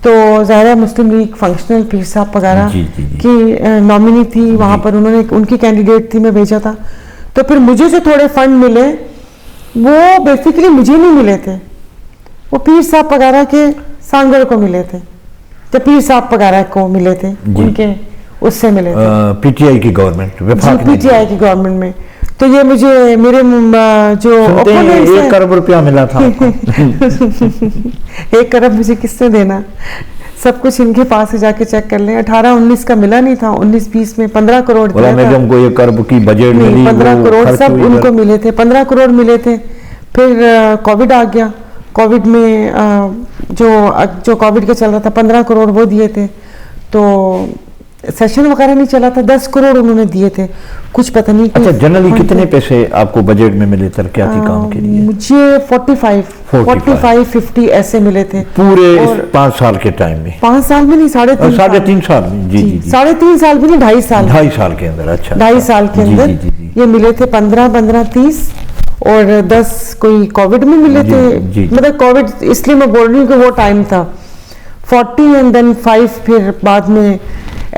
تو ظاہر مسلم لیگ فنکشنل پیر صاحب وغیرہ جی جی جی کی نامنی تھی وہاں پر، انہوں نے ان کی کینڈیڈیٹ تھی، میں بھیجا تھا. تو پھر مجھے جو تھوڑے فنڈ ملے وہ بیسیکلی مجھے نہیں ملے تھے، وہ پیر صاحب وغیرہ کے سانگڑ کو ملے تھے، تو پیر صاحب وغیرہ کو ملے تھے ان کے اس سے ملے تھے پی ٹی آئی کی گورنمنٹ وفاق پی ٹی آئی کی گورنمنٹ میں. تو یہ مجھے میرے جو opponents ہیں 1 کروڑ روپیہ ملا تھا 1 کروڑ مجھے کس نے دینا، سب کچھ ان کے پاس سے جا کے چیک کر لیں. 18-19 کا ملا نہیں تھا، 19-20 میں 15 کروڑ دیا تھا. میڈم کو 1 کروڑ کی بجٹ ملی، 15 کروڑ سب ان کو ملے تھے، 15 کروڑ ملے تھے. پھر کووڈ آ گیا، کووڈ میں جو کووڈ کا چل رہا تھا 15 کروڑ وہ دیے تھے. تو سیشن وغیرہ نہیں چلا تھا، 10 کروڑ انہوں نے دیے تھے. کچھ پتہ نہیں. اچھا جنرلی کتنے پیسے آپ کو بجٹ میں ملے ترقیاتی کام کے لیے؟ مجھے 45-50 ایسے ملے تھے پورے 5 سال کے ٹائم میں؟ 5 سال میں نہیں، 3.5 سال میں. جی جی 3.5 سال بھی نہیں، 2.5 سال 2.5 سال کے اندر. اچھا 2.5 سال کے اندر یہ ملے تھے. 15-30 اور 10 کوئی کووڈ میں ملے تھے. مطلب کووڈ اس لیے میں بول رہی ہوں کہ وہ ٹائم تھا. 40 اینڈ دین 5 پھر بعد میں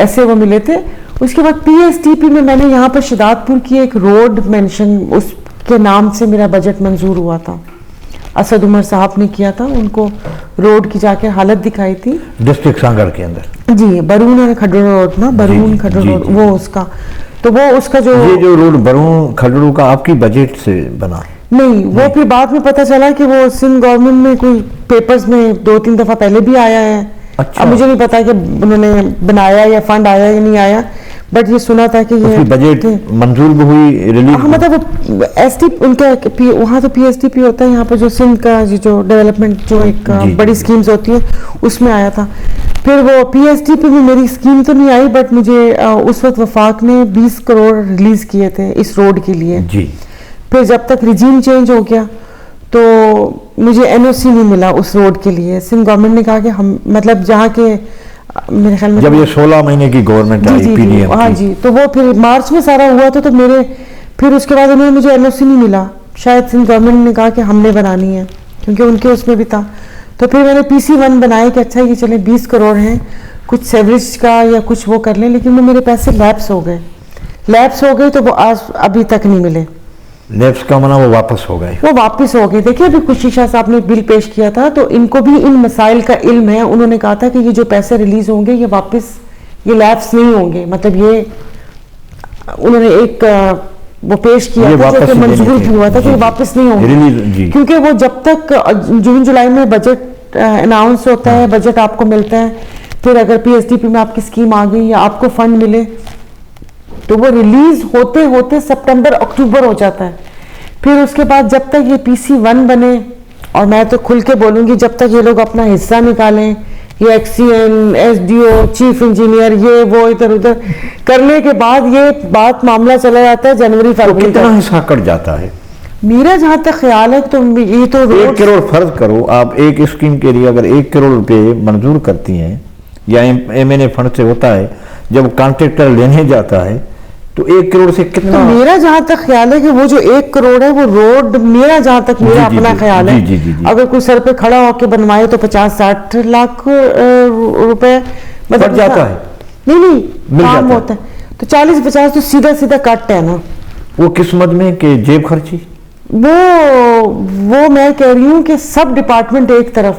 ایسے وہ ملے تھے. اس کے بعد پی ایس ٹی پی میں میں نے یہاں پر شہداد پور کی ایک روڈ مینشن اس کے نام سے میرا بجٹ منظور ہوا تھا. اسد عمر صاحب نے کیا تھا، ان کو روڈ کی جا کے حالت دکھائی تھی ڈسٹرکٹ سانگڑ کے اندر. جی برون کھڈڑو روڈ نا، برون کھڈڑو روڈ وہ اس کا. تو وہ اس کا یہ جو روڈ برون کھڈڑو کا آپ کی بجٹ سے بنا؟ نہیں، وہ پھر بعد میں پتا چلا کہ وہ سندھ گورنمنٹ میں کوئی پیپرز میں 2-3 دفعہ پہلے بھی آیا ہے. اب مجھے نہیں پتا کہ انہوں نے بنایا یا فنڈ آیا یا نہیں آیا، بٹ یہ سنا تھا کہ یہ بجٹ منظور بھی ہوئی ریلیز. مطلب ایس ٹی ان کا وہاں تو پی ایس ٹی پی ہوتا ہے، یہاں پر جو سندھ کا جو ڈیولپمنٹ جو ایک بڑی اسکیمز ہوتی ہیں اس میں آیا تھا. پھر وہ پی ایس ٹی پی میں میری اسکیم تو نہیں آئی، بٹ مجھے اس وقت وفاق نے 20 کروڑ ریلیز کیے تھے اس روڈ کے لیے. پھر جب تک رجیم چینج ہو گیا تو مجھے این او سی نہیں ملا اس روڈ کے لیے. سندھ گورنمنٹ نے کہا کہ ہم مطلب جہاں کے میرے خیال میں جب یہ 16 مہینے کی گورنمنٹ آئی پی ڈی ایم ہاں جی، تو وہ پھر مارچ میں سارا ہوا تھا. تو میرے پھر اس کے بعد انہوں نے مجھے این او سی نہیں ملا. شاید سندھ گورنمنٹ نے کہا کہ ہم نے بنانی ہے کیونکہ ان کے اس میں بھی تھا. تو پھر میں نے پی سی 1 بنایا کہ اچھا یہ چلیں 20 کروڑ ہیں، کچھ سیوریج کا یا کچھ وہ کر لیں. لیکن وہ میرے پیسے لیپس ہو گئے تو وہ آج ابھی تک نہیں ملے. لیپس کا منع وہ واپس ہو گئے. دیکھیں ابھی کشی شاہ صاحب نے بل پیش کیا تھا تو ان کو بھی ان مسائل کا علم ہے. انہوں نے کہا تھا کہ یہ جو پیسے ریلیز ہوں گے یہ واپس یہ لیپس نہیں ہوں گے. مطلب یہ انہوں نے ایک وہ پیش کیا تھا جو کہ منظور بھی ہوا تھا کہ یہ واپس نہیں ہوں گے، کیونکہ وہ جب تک جون جولائی میں بجٹ اناؤنس ہوتا ہے، بجٹ آپ کو ملتا ہے، پھر اگر پی ایس ٹی پی میں آپ کی اسکیم آ گئی یا آپ کو فنڈ ملے تو وہ ریلیز ہوتے ہوتے سپٹمبر اکتوبر ہو جاتا ہے. پھر اس کے بعد جب تک یہ پی سی 1 بنے، اور میں تو کھل کے بولوں گی جب تک یہ لوگ اپنا حصہ نکالیں، یہ X C N, S D O, chief engineer, یہ وہ ادھر ادھر کرنے کے بعد یہ بات معاملہ چلا جاتا ہے جنوری فروری. کتنا حصہ کٹ جاتا ہے؟ میرا جہاں تک خیال ہے تو یہ تو 1 کروڑ فرض کرو آپ ایک اسکیم کے لیے اگر 1 کروڑ روپے منظور کرتی ہیں یا ایم این اے فنڈ سے ہوتا ہے، جب کانٹریکٹر لینے جاتا ہے تو 1 کروڑ سے کتنا؟ میرا جہاں تک خیال ہے کہ وہ جو 1 کروڑ ہے وہ روڈ میرا جہاں تک میرا اپنا خیال ہے اگر کوئی سر پہ کھڑا ہو کے بنوائے تو 50-60 لاکھ روپے بچ جاتا ہے. نہیں کام ہوتا ہے تو 40-50 تو سیدھا کٹ ہے نا. وہ کس مد میں کہ جیب خرچی؟ وہ میں کہہ رہی ہوں کہ سب ڈپارٹمنٹ ایک طرف،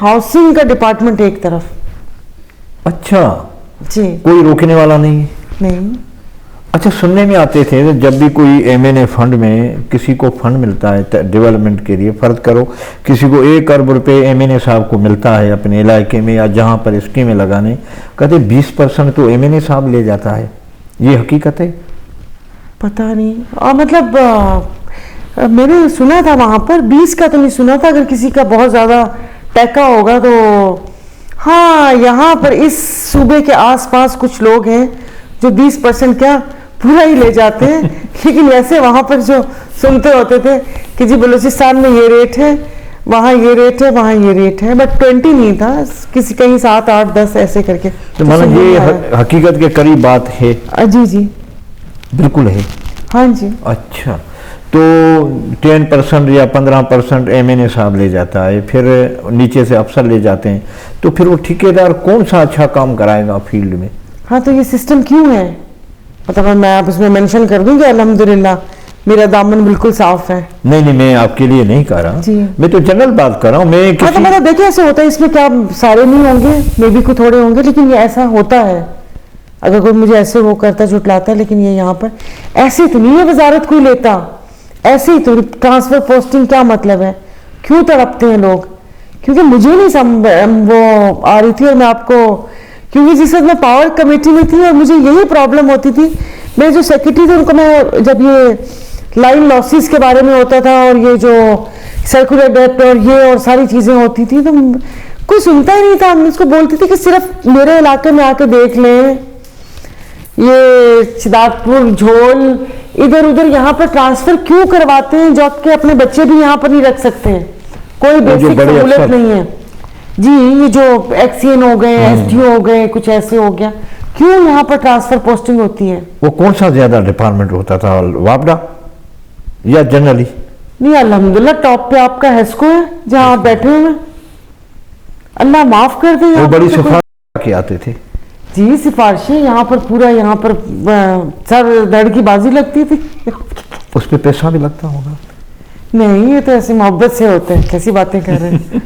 ہاؤسنگ کا ڈپارٹمنٹ ایک طرف. اچھا جی، کوئی روکنے والا نہیں. اچھا سننے میں آتے تھے جب بھی کوئی ایم این اے فنڈ میں کسی کو فنڈ ملتا ہے ڈیولپمنٹ کے لیے، فرض کرو کسی کو 1 ارب روپے ایم این اے صاحب کو ملتا ہے اپنے علاقے میں یا جہاں پر اسکیمیں لگانے، کہتے 20% تو ایم این اے صاحب لے جاتا ہے. یہ حقیقت ہے؟ پتہ نہیں، اور مطلب میں نے سنا تھا وہاں پر 20 کا تو نہیں سنا تھا. اگر کسی کا بہت زیادہ ٹیکا ہوگا تو ہاں یہاں پر اس صوبے کے آس پاس کچھ لوگ ہیں جو 20% کیا پورا ہی لے جاتے ہیں. لیکن ویسے وہاں پر جو سنتے ہوتے تھے کہ جی بلوچستان میں یہ ریٹ ہے، وہاں یہ ریٹ ہے، وہاں یہ ریٹ ہے، بٹ 20 نہیں تھا، کسی کہیں 7, 8, 10 ایسے کر کے. تو مطلب یہ حقیقت کے قریب بات ہے. جی بالکل ہے. ہاں جی. اچھا تو 10% یا 15% ایم صاحب لے جاتا ہے, پھر نیچے سے افسر لے جاتے ہیں, تو پھر وہ ٹھیکیدار کون سا اچھا کام کرائے گا فیلڈ میں؟ ہاں تو یہ سسٹم کیوں ہے؟ مطلب میں آپ اس میں مینشن کر دوں کہ الحمدللہ میرا دامن بالکل صاف ہے. نہیں میں آپ کے لیے نہیں کہہ رہا, جی. میں تو جنرل بات کر رہا ہوں. میں ہاں تو مطلب دیکھیں ایسے ہوتا ہے, اس میں کیا سارے نہیں ہوں گے, میں بھی کوئی تھوڑے ہوں گے, لیکن یہ ایسا ہوتا ہے. اگر کوئی مجھے ایسے وہ کرتا جھٹلاتا ہے, لیکن یہ یہاں پر ایسے تو نہیں ہے وزارت کوئی لیتا, ایسے ہی تو ٹرانسفر پوسٹنگ کیا مطلب ہے, کیوں تڑپتے ہیں لوگ؟ کیونکہ مجھے نہیں وہ آ رہی تھی, اور میں آپ کو کیونکہ جس وقت میں پاور کمیٹی میں تھی اور مجھے یہی پرابلم ہوتی تھی, میں جو سیکرٹری تھے ان کو میں جب یہ لائن لاسز کے بارے میں ہوتا تھا اور یہ جو سرکولر ڈیپٹ اور یہ اور ساری چیزیں ہوتی تھی, تو کوئی سنتا ہی نہیں تھا. میں اس کو بولتی تھی کہ صرف میرے علاقے میں آ کے دیکھ لیں, یہ سدھارتھ پور جھول ادھر ادھر یہاں پر ٹرانسفر کیوں کرواتے ہیں جو کہ اپنے بچے بھی یہاں پر نہیں رکھ سکتے ہیں, کوئی بیسک سہولت نہیں ہے. جی یہ جو ایکسین ہو گئے, ایس ڈی او ہو گئے, کچھ ایسے ہو گیا, کیوں یہاں پر ٹرانسفر پوسٹنگ ہوتی ہے؟ وہ کون سا زیادہ ڈپارٹمنٹ ہوتا تھا, واپڈا یا جنرلی؟ نہیں الحمدللہ ٹاپ پہ آپ کا ہیسکو ہے جہاں آپ بیٹھے ہوئے, اللہ معاف کر دے. وہ بڑی سفارش کے آتے تھے. جی سفارشیں یہاں پر پورا, یہاں پر سر دڑ کی بازی لگتی تھی. اس پہ پیسہ بھی لگتا ہوگا؟ نہیں یہ تو ایسے محبت سے ہوتے ہیں, کیسی باتیں کر رہے ہیں.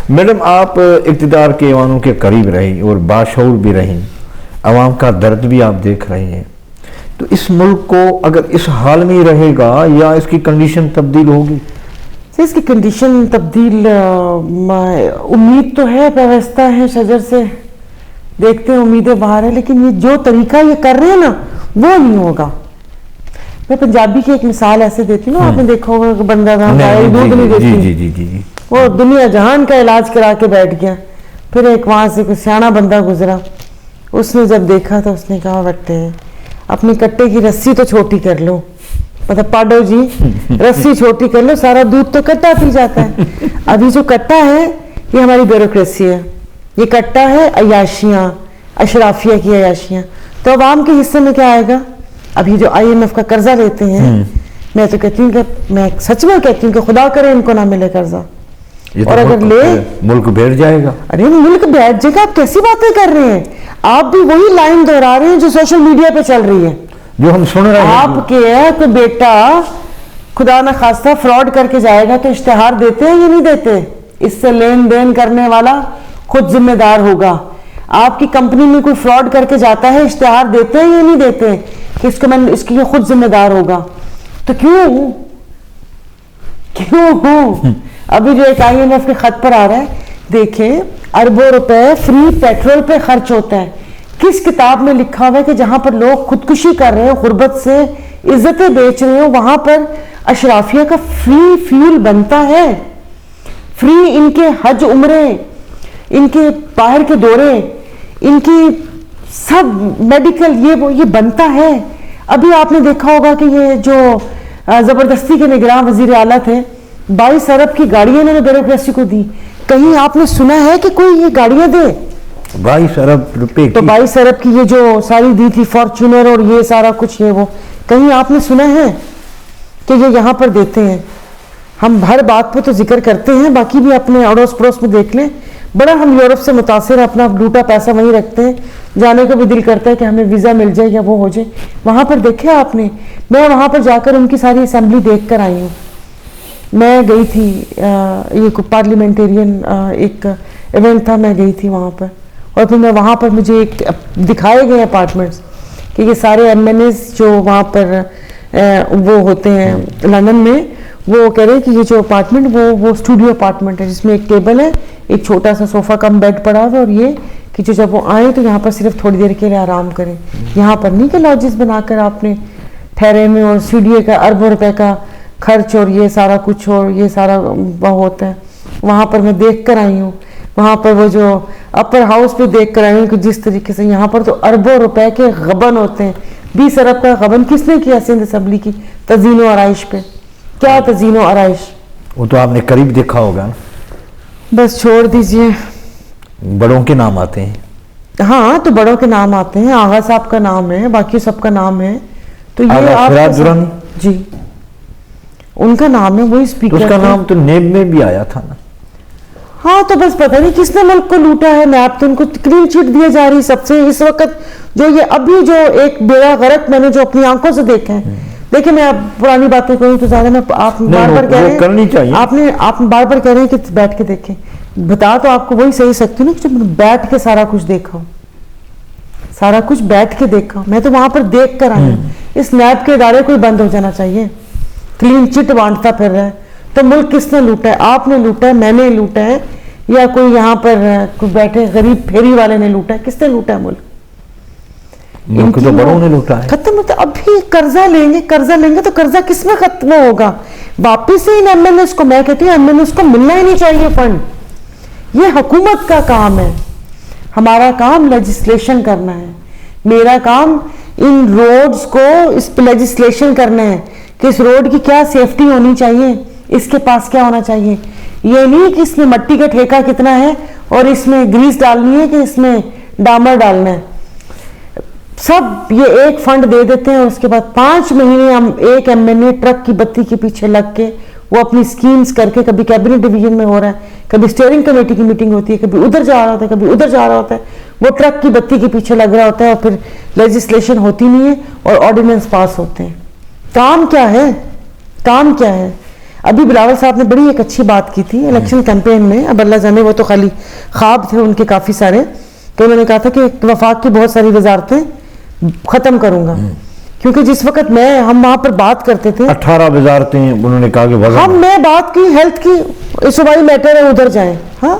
میڈم آپ اقتدار کے ایوانوں کے قریب رہی اور باشعور بھی رہی, عوام کا درد بھی آپ دیکھ رہے ہیں, تو اس ملک کو اگر اس حال میں رہے گا یا اس کی کنڈیشن تبدیل ہوگی؟ اس کی کنڈیشن تبدیل امید تو ہے, پیوستہ ہے شجر سے, دیکھتے ہیں امیدیں باہر ہے, لیکن یہ جو طریقہ یہ کر رہے ہیں نا وہ نہیں ہوگا. میں پنجابی کی ایک مثال ایسے دیتی ہوں, آپ نے دیکھا ہوگا کہ بندہ دودھ نہیں دیتی, وہ دنیا جہان کا علاج کرا کے بیٹھ گیا, پھر ایک وہاں سے کوئی سیانا بندہ گزرا, اس نے جب دیکھا تو اس نے کہا بٹے اپنی کٹے کی رسی تو چھوٹی کر لو, مطلب پاڈو جی رسی چھوٹی کر لو, سارا دودھ تو کٹا پی جاتا ہے. ابھی جو کٹا ہے یہ ہماری بیوروکریسی ہے, یہ کٹا ہے عیاشیاں, اشرافیہ کی عیاشیاں. تو عوام کے حصے میں کیا آئے گا؟ ابھی جو IMF کا قرضہ لیتے ہیں, میں تو کہتی ہوں کہ میں سچ میں کہتی ہوں کہ خدا کرے ان کو نہ ملے قرضہ, اور اگر لے ملک بیٹھ جائے گا. ارے ملک بیٹھ جائے گا, آپ کیسی باتیں کر رہے ہیں؟ آپ بھی وہی لائن دہرا رہے ہیں جو سوشل میڈیا پہ چل رہی ہے, جو ہم سن رہے ہیں. آپ کے کہ بیٹا خدا نہ خواستہ فراڈ کر کے جائے گا تو اشتہار دیتے ہیں یا نہیں دیتے؟ اس سے لین دین کرنے والا خود ذمہ دار ہوگا. آپ کی کمپنی میں کوئی فراڈ کر کے جاتا ہے, اشتہار دیتے ہیں یا نہیں دیتے کہ اس کو میں اس کے لیے خود ذمہ دار ہوگا؟ تو کیوں ہوں؟ ابھی جو ایک IMF کے خط پر آ رہا ہے, دیکھیں اربوں روپے فری پیٹرول پہ خرچ ہوتا ہے. کس کتاب میں لکھا ہوا ہے کہ جہاں پر لوگ خودکشی کر رہے ہو, غربت سے عزتیں بیچ رہے ہو, وہاں پر اشرافیہ کا فری فیول بنتا ہے, فری ان کے حج عمرے, ان کے باہر کے دورے, ان کی سب میڈیکل یہ بنتا ہے. ابھی آپ نے دیکھا ہوگا کہ یہ جو زبردستی کے نگراں وزیر اعلیٰ تھے, 22 ارب کی گاڑیاں انہوں نے بیوروکریسی کو دی. کہیں آپ نے سنا ہے کہ کوئی یہ گاڑیاں دے؟ 22 ارب روپے تو 22 ارب کی یہ جو ساری دی تھی, فارچونر اور یہ سارا کچھ, یہ وہ کہیں آپ نے سنا ہے کہ یہ یہاں پر دیتے ہیں؟ ہم ہر بات پہ تو ذکر کرتے ہیں, باقی بھی اپنے اڑوس پڑوس میں دیکھ لیں. بڑا ہم یورپ سے متاثر, اپنا لوٹا پیسہ وہیں رکھتے ہیں, جانے کا بھی دل کرتا ہے کہ ہمیں ویزا مل جائے یا وہ ہو جائے. وہاں پر دیکھے آپ نے, میں وہاں پر جا کر ان کی ساری اسمبلی دیکھ کر آئی ہوں. میں گئی تھی, یہ پارلیمنٹیرین ایک ایونٹ تھا, میں گئی تھی وہاں پر, اور پھر میں وہاں پر مجھے ایک دکھائے گئے اپارٹمنٹس کہ یہ سارے MNAs جو وہاں پر وہ ہوتے ہیں لندن میں, وہ کہہ رہے ہیں کہ یہ جو اپارٹمنٹ وہ اسٹوڈیو اپارٹمنٹ ہے, جس میں ایک ٹیبل ہے, ایک چھوٹا سا صوفہ کم بیڈ پڑا ہوا, اور یہ کہ جو جب وہ آئیں تو یہاں پر صرف تھوڑی دیر کے لیے آرام کریں. یہاں پر نہیں کہ لاجز بنا کر آپ نے ٹھہرے میں, اور CDA کا اربوں روپے کا خرچ اور یہ سارا کچھ اور یہ سارا وہ ہوتا ہے. وہاں پر میں دیکھ کر آئی ہوں, وہاں پر وہ جو اپر ہاؤس پہ دیکھ کر آئی ہوں کہ جس طریقے سے یہاں پر تو اربوں روپے کے غبن ہوتے ہیں. 20 ارب کا غبن کس نے کیا سندھ اسمبلی کی تزئین و آرائش پہ؟ کیا تزئین و آرائش؟ وہ تو آپ نے قریب دیکھا ہوگا. بس چھوڑ دیجئے, بڑوں کے نام آتے ہیں. ہاں تو بڑوں کے نام آتے ہیں, آغا صاحب کا نام ہے, باقی سب کا نام ہے, تو یہ آغا آپ فراز درانی, جی ان کا نام ہے, وہی تو اسپیکر اس کا نام تو نیب میں بھی آیا تھا نا. ہاں تو بس پتہ نہیں کس نے ملک کو لوٹا ہے, نیب تو ان کو کلین چٹ دیا جا رہی سب سے اس وقت. جو یہ ابھی جو ایک بیڑا غرق میں نے جو اپنی آنکھوں سے دیکھا ہے, دیکھیں میں اب پرانی باتیں کروں تو زیادہ میں آپ بار بار کہہ رہے ہیں, آپ بار بار کہہ رہے ہیں کہ بیٹھ کے دیکھیں, بتا تو آپ کو وہی صحیح سکتی ہوں نا کہ جب بیٹھ کے سارا کچھ دیکھا ہوں, سارا کچھ بیٹھ کے دیکھا, میں تو وہاں پر دیکھ کر آئی ہوں. اس نیب کے ادارے کو ہی بند ہو جانا چاہیے, کلین چٹ بانٹتا پھر رہا ہے. تو ملک کس نے لوٹا ہے؟ آپ نے لوٹا ہے, میں نے لوٹا ہے, یا کوئی یہاں پر کوئی بیٹھے غریب پھیری والے نے لوٹا ہے؟ کس نے لوٹا ہے ملک؟ ملک تو بڑوں نے لوٹا ہے. ختم ہوتا. ابھی قرضہ لیں گے تو قرضہ کس میں ختم ہوگا؟ واپس سے ان ایم ایل ایس کو, میں کہتی ہوں ایم ایل ایس کو ملنا ہی نہیں چاہیے فنڈ. یہ حکومت کا کام ہے, ہمارا کام لیجسلیشن کرنا ہے. میرا کام ان روڈز کو اس پہ لیجسلیشن کرنا ہے کہ اس روڈ کی کیا سیفٹی ہونی چاہیے, اس کے پاس کیا ہونا چاہیے. یہ نہیں کہ اس میں مٹی کا ٹھیکہ کتنا ہے اور اس میں گریس ڈالنی ہے کہ اس میں ڈامر ڈالنا ہے. سب یہ ایک فنڈ دے دیتے ہیں, اس کے بعد 5 مہینے ہم ایک ایم این اے ٹرک کی بتی کے پیچھے لگ کے وہ اپنی سکیمز کر کے, کبھی کیبنٹ ڈویژن میں ہو رہا ہے, کبھی اسٹیئرنگ کمیٹی کی میٹنگ ہوتی ہے, کبھی ادھر جا رہا ہوتا ہے, کبھی ادھر جا رہا ہوتا ہے, وہ ٹرک کی بتی کے پیچھے لگ رہا ہوتا ہے, اور پھر لیجسلیشن ہوتی نہیں ہے اور آرڈیننس پاس ہوتے ہیں. کام کیا ہے؟ کام کیا ہے؟ ابھی بلاول صاحب نے بڑی ایک اچھی بات کی تھی الیکشن کیمپین میں, اب اللہ جانے وہ تو خالی خواب تھے ان کے کافی سارے, تو انہوں نے کہا تھا کہ وفاق کی بہت ساری وزارتیں ختم کروں گا, کیونکہ جس وقت ہم وہاں پر بات کرتے تھے 18 وزارتیں انہوں نے کہا کہ میں بات کی ہیلتھ کی, صوبائی میٹر ہے ادھر جائیں. ہاں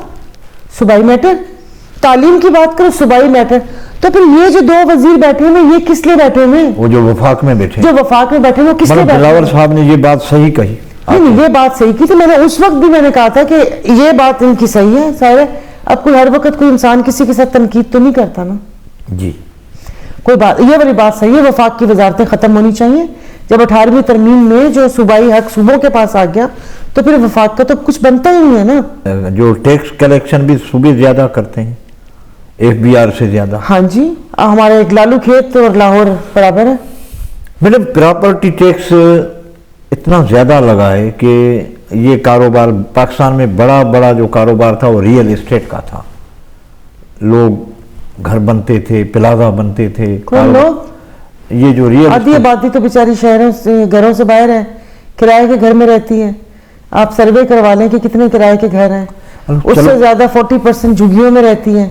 صوبائی میٹر, تعلیم کی بات کرو صوبائی میٹر. تو پھر یہ جو 2 وزیر بیٹھے ہوئے یہ کس لیے بیٹھے ہوئے؟ وہ جو وفاق میں بیٹھے, جو وفاق میں بیٹھے ہوئے کس لیے بیٹھے؟ بلاول صاحب نے یہ بات صحیح کہی. نہیں یہ بات صحیح کی تھی, میں نے اس وقت بھی میں نے کہا تھا کہ یہ بات ان کی صحیح ہے. ظاہر ہے اب کوئی ہر وقت کوئی انسان کسی کے ساتھ تنقید تو نہیں کرتا نا. جی کوئی بات, یہ والی بات صحیح ہے, وفاق کی وزارتیں ختم ہونی چاہیے. جب 18ویں ترمیم میں جو صوبائی حق صوبوں کے پاس آ گیا تو پھر وفاق کا تو کچھ بنتا ہی نہیں ہے نا. جو ٹیکس کلیکشن بھی صوبے زیادہ کرتے ہیں ایف بی آر سے زیادہ. ہاں جی, ہمارے ایک لالو کھیت اور لاہور برابر ہے. میڈم پراپرٹی ٹیکس اتنا زیادہ لگا ہے کہ یہ کاروبار پاکستان میں بڑا جو کاروبار تھا وہ ریئل اسٹیٹ کا تھا. لوگ گھر بنتے تھے, پلازا بنتے تھے. کون لوگ؟ یہ جو ریئل آدھی آبادی تو بیچاری شہروں سے گھروں سے باہر ہے, کرائے کے گھر میں رہتی ہے. آپ سروے کروا لیں کہ کتنے کرائے کے گھر ہیں, اس سے زیادہ 40% جھگیوں میں رہتی ہیں.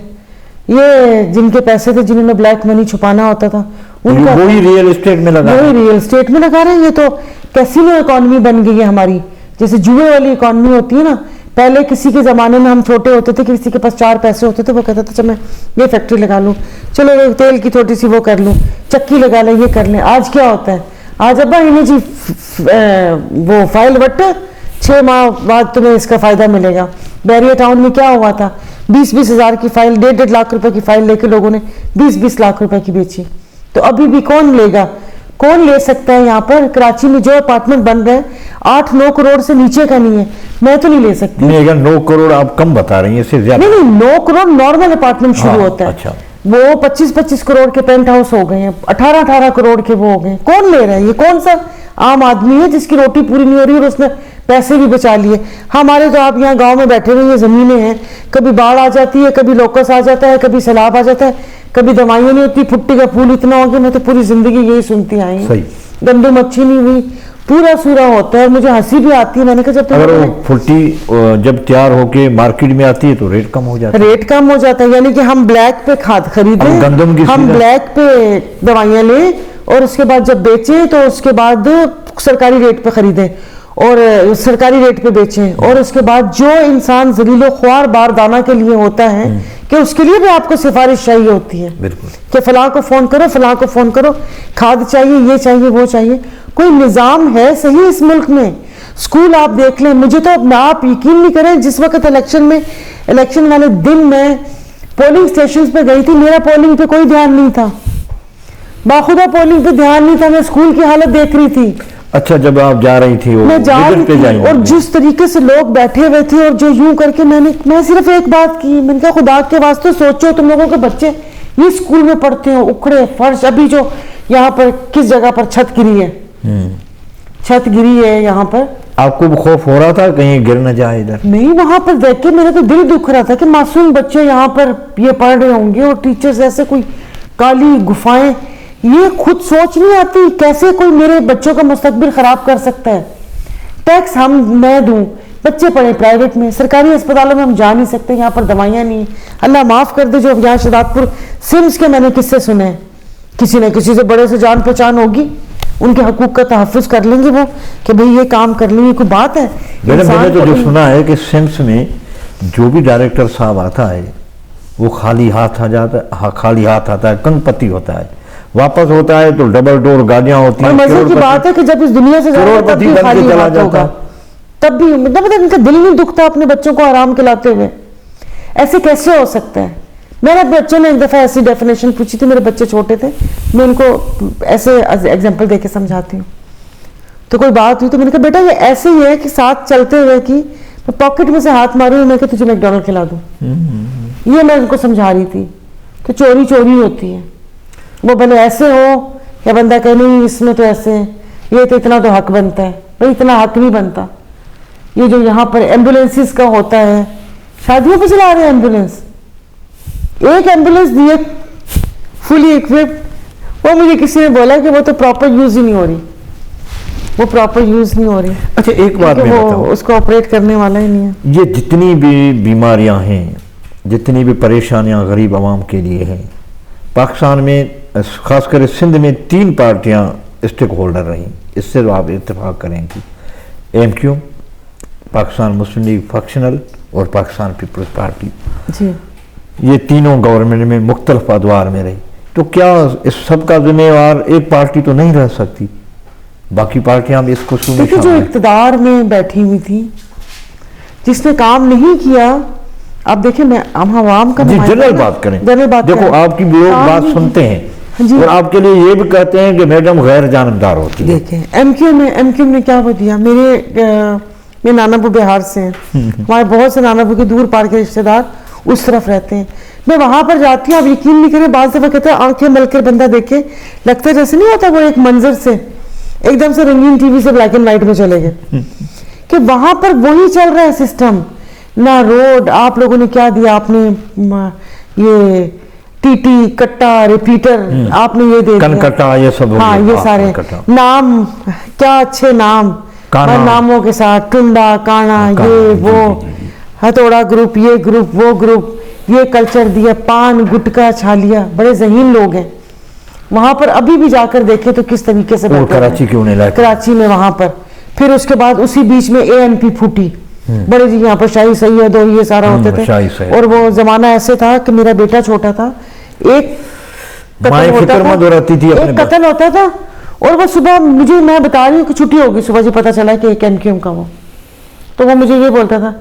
یہ جن کے پیسے تھے, جنہوں نے بلیک منی چھپانا ہوتا تھا, ان کا وہی ریئل اسٹیٹ میں لگا, وہی ریئل اسٹیٹ میں لگا رہے ہیں. یہ تو کیسینو اکانومی بن گئی ہے ہماری, جیسے جوئے والی اکانومی ہوتی ہے نا. پہلے کسی کے زمانے میں ہم چھوٹے ہوتے تھے, کسی کے پاس 4 پیسے ہوتے تھے, وہ کہتا تھا چل میں یہ فیکٹری لگا لوں, چلو تیل کی تھوڑی سی وہ کر لوں, چکی لگا لیں, یہ کر لیں. آج کیا ہوتا ہے؟ آج ابا انہیں جی وہ فائل وٹ 6 ماہ بعد تمہیں اس کا فائدہ ملے گا. بیریا ٹاؤن میں کیا ہوا تھا, 20-20 ہزار کی فائل, 1.5 لاکھ روپے کی فائل لے کے لوگوں نے 20-20 لاکھ روپے کی بیچی. تو ابھی بھی کون لے گا, کون لے سکتا ہے؟ یہاں پر کراچی میں جو اپارٹمنٹ بن رہے ہیں 8-9 کروڑ سے نیچے کا نہیں ہے, میں تو نہیں لے سکتی. نہیں, اگر 9 کروڑ آپ کم بتا رہی ہیں, اس سے زیادہ نہیں 9 کروڑ نارمل اپارٹمنٹ شروع ہوتا ہے. اچھا, وہ 25-25 کروڑ کے پینٹ ہاؤس ہو گئے ہیں, 18-18 کروڑ کے وہ ہو گئے ہیں. کون لے رہا ہے؟ یہ کون سا عام آدمی ہے جس کی روٹی پوری نہیں ہو رہی اور اس نے پیسے بھی بچا لیے؟ ہمارے تو آپ یہاں گاؤں میں بیٹھے ہوئے, یہ زمینیں ہیں, کبھی باڑھ آ جاتی ہے, کبھی لوکس آ جاتا ہے, کبھی سیلاب آ جاتا ہے, کبھی دوائیاں نہیں ہوتی, پھٹی کا پھول اتنا ہو گیا. میں تو پوری زندگی یہی سنتی آئی ہوں, گندم اچھی نہیں ہوئی, پورا سورا ہوتا ہے. مجھے ہنسی بھی آتی ہے. میں نے کہا جب اگر پھٹی جب تیار ہو کے مارکیٹ میں آتی ہے تو ریٹ کم ہو جاتا ہے. ریٹ کم ہو جاتا ہے, یعنی کہ ہم بلیک پہ کھاد خریدیں, ہم بلیک پہ دوائیاں لیں اور اس کے بعد جب بیچیں تو اس کے بعد سرکاری ریٹ پہ خریدیں اور سرکاری ریٹ پہ بیچیں. اور اس کے بعد جو انسان ذلیل و خوار باردانہ کے لیے ہوتا ہے کہ اس کے لیے بھی آپ کو سفارش چاہیے ہوتی ہے کہ فلاں کو فون کرو, فلاں کو فون کرو, کھاد چاہیے, یہ چاہیے, وہ چاہیے. کوئی نظام ہے صحیح اس ملک میں؟ اسکول آپ دیکھ لیں, مجھے تو آپ یقین نہیں کریں, جس وقت الیکشن والے دن میں پولنگ اسٹیشنز پہ گئی تھی, میرا پولنگ پہ کوئی دھیان نہیں تھا, باخودہ پولنگ پہ دھیان نہیں تھا, میں اسکول کی حالت دیکھ رہی تھی. اچھا, جب آپ جا رہی تھی میں جا رہی تھی اور جس طریقے سے لوگ بیٹھے ہوئے تھے اور جو یوں کر کے میں صرف ایک بات کی, میں نے کہا خدا کے واسطے سوچو تم لوگوں کے بچے یہ اسکول میں پڑھتے ہیں, اکھڑے فرش. ابھی جو یہاں پر کس جگہ پر چھت گری ہے, چھت گری ہے یہاں پر, آپ کو خوف ہو رہا تھا کہیں گر نہ جائے ادھر؟ نہیں, وہاں پر دیکھ کے میرا تو دل دکھ رہا تھا کہ معصوم بچے یہاں پر یہ پڑھ رہے ہوں گے اور ٹیچرز ایسے کوئی کالی گفائیں. یہ خود سوچ نہیں آتی کیسے کوئی میرے بچوں کا مستقبل خراب کر سکتا ہے. ٹیکس میں دوں, بچے پڑھے پرائیویٹ میں, سرکاری اسپتالوں میں ہم جا نہیں سکتے, یہاں پر دوائیاں نہیں. اللہ معاف کر دے جو یہاں شہزاد پور سمس کے میں نے کس سے سنے, کسی نہ کسی سے بڑے سے جان پہچان ہوگی, ان کے حقوق کا تحفظ کر لیں گے وہ کہ بھئی یہ کام کر لیں, یہ کوئی بات ہے. میں نے تو جو سنا ہے کہ سمس میں جو بھی ڈائریکٹر صاحب آتا ہے وہ خالی ہاتھ آتا ہے, کنگ پتی ہوتا ہے, واپس ہوتا ہے تو ڈبل ڈور گاڑیاں ہوتی ہیں. اور مزے کی بات ہے کہ جب اس دنیا سے جاتا ہے تب بھی خالی ہاتھ ہوگا, تب بھی مطلب ان کا دل نہیں دکھتا اپنے بچوں کو آرام کھلاتے ہوئے. ایسے کیسے ہو سکتا ہے؟ میرے بچوں نے ایک دفعہ ایسی ڈیفینیشن پوچھی تھی, میرے بچے چھوٹے تھے, میں ان کو ایسے ایگزامپل دے کے سمجھاتی ہوں. تو کوئی بات ہوئی تو میں نے کہا بیٹا یہ ایسے ہی ہے کہ ساتھ چلتے ہوئے کہ میں پاکٹ میں سے ہاتھ ماروں, میں کہ تجھے میکڈونلڈ کھلا دوں. یہ میں ان کو سمجھا رہی تھی کہ چوری چوری ہوتی ہے, وہ بھلے ایسے ہو یا بندہ کہ نہیں اس میں تو ایسے ہے, یہ تو اتنا تو حق بنتا ہے. بھائی اتنا حق نہیں بنتا. یہ جو یہاں پر ایمبولینسز کا ہوتا ہے, شادیوں پہ چلا رہے ہیں ایمبولینس, ایک ایمبولینس دی ہے فلی اکوپڈ, وہ مجھے کسی نے بولا کہ وہ تو پراپر یوز ہی نہیں ہو رہی, وہ پراپر یوز نہیں ہو رہی. اچھا ایک بات میں بتاؤں, اس کو آپریٹ کرنے والا ہی نہیں ہے. یہ جتنی بھی بیماریاں ہیں, جتنی بھی پریشانیاں غریب عوام کے لیے ہیں, پاکستان میں خاص کر سندھ میں 3 پارٹیاں اسٹیک ہولڈر رہیں, اس سے تو آپ اتفاق کریں گی, ایم کیو, پاکستان مسلم لیگ فیکشنل اور پاکستان پیپلز پارٹی. جی یہ تینوں گورنمنٹ میں مختلف ادوار میں رہی, تو کیا اس سب کا ذمہ وار ایک پارٹی تو نہیں رہ سکتی؟ باقی پارٹیاں بھی اس کو دیکھیں جو اقتدار میں بیٹھی ہوئی تھی, جس نے کام نہیں کیا, آپ دیکھیں میں عوام کا جنرل بات کریں, دیکھو آپ کی لوگ بات سنتے ہیں اور آپ کے لیے یہ بھی کہتے ہیں کہ میڈم غیر جانبدار ہوتی ہے. دیکھیں ایم کیو نے کیا وہ دیا, میرے نانا ابو بہار سے ہیں, ہمارے بہت سے نانا ابو کے دور پار کے رشتے دار اس طرف رہتے ہیں. میں وہاں پر جاتی ہوں, آپ یقین نہیں کریں, بعض دفعہ کہتے ہیں آنکھیں مل کر بندہ دیکھے لگتا ہے جیسے نہیں ہوتا وہ ایک منظر سے ایک دم سے رنگین ٹی وی سے بلیک اینڈ وائٹ میں چلے گئے, کہ وہاں پر وہی چل رہا ہے سسٹم. نہ روڈ, آپ لوگوں نے کیا دیا, آپ نے یہ ٹی ٹی کٹا ریپیٹر آپ نے یہ دے دیا, یہ سب, ہاں یہ سارے نام, کیا اچھے نام, ناموں کے ساتھ ٹنڈا کانا, یہ وہ ہتھوڑا گروپ, یہ گروپ وہ گروپ, یہ کلچر دیا, پان گٹکا چھالیا. بڑے ذہین لوگ ہیں وہاں پر, ابھی بھی جا کر دیکھیں تو کس طریقے سے کراچی کیوں نہیں لائے, کراچی میں وہاں پر. پھر اس کے بعد اسی بیچ میں اے این پی پھوٹی, بڑے جی یہاں پر شاہی سید اور یہ سارا ہوتے تھے, اور وہ زمانہ ایسے تھا کہ میرا بیٹا چھوٹا تھا, ایک قتل ہوتا تھا اور وہ صبح مجھے, میں بتا رہی ہوں کہ چھٹی ہوگی, صبح جی پتا چلا کہ ایک ایم کیو ایم کا, تو وہ مجھے یہ بولتا تھا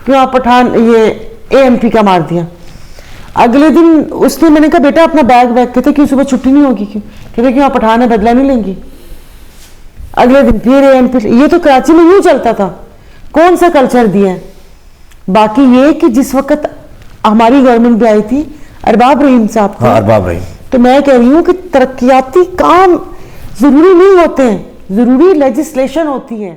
کہ آپ پٹھان یہ اے ایم پی کا مار دیا. اگلے دن اس نے, میں نے کہا بیٹا اپنا بیگ کہتے کہ صبح چھٹی نہیں ہوگی, کیوں کہتے کہ آپ پٹھان ہے بدلہ نہیں لیں گی. اگلے دن پھر اے ایم پی. یہ تو کراچی میں یوں چلتا تھا, کون سا کلچر دیا ہے. باقی یہ کہ جس وقت ہماری گورنمنٹ بھی آئی تھی, ارباب رحیم صاحب, ارباب رحیم, تو میں کہہ رہی ہوں کہ ترقیاتی کام ضروری نہیں ہوتے ہیں, ضروری لیجسلیشن ہوتی ہے.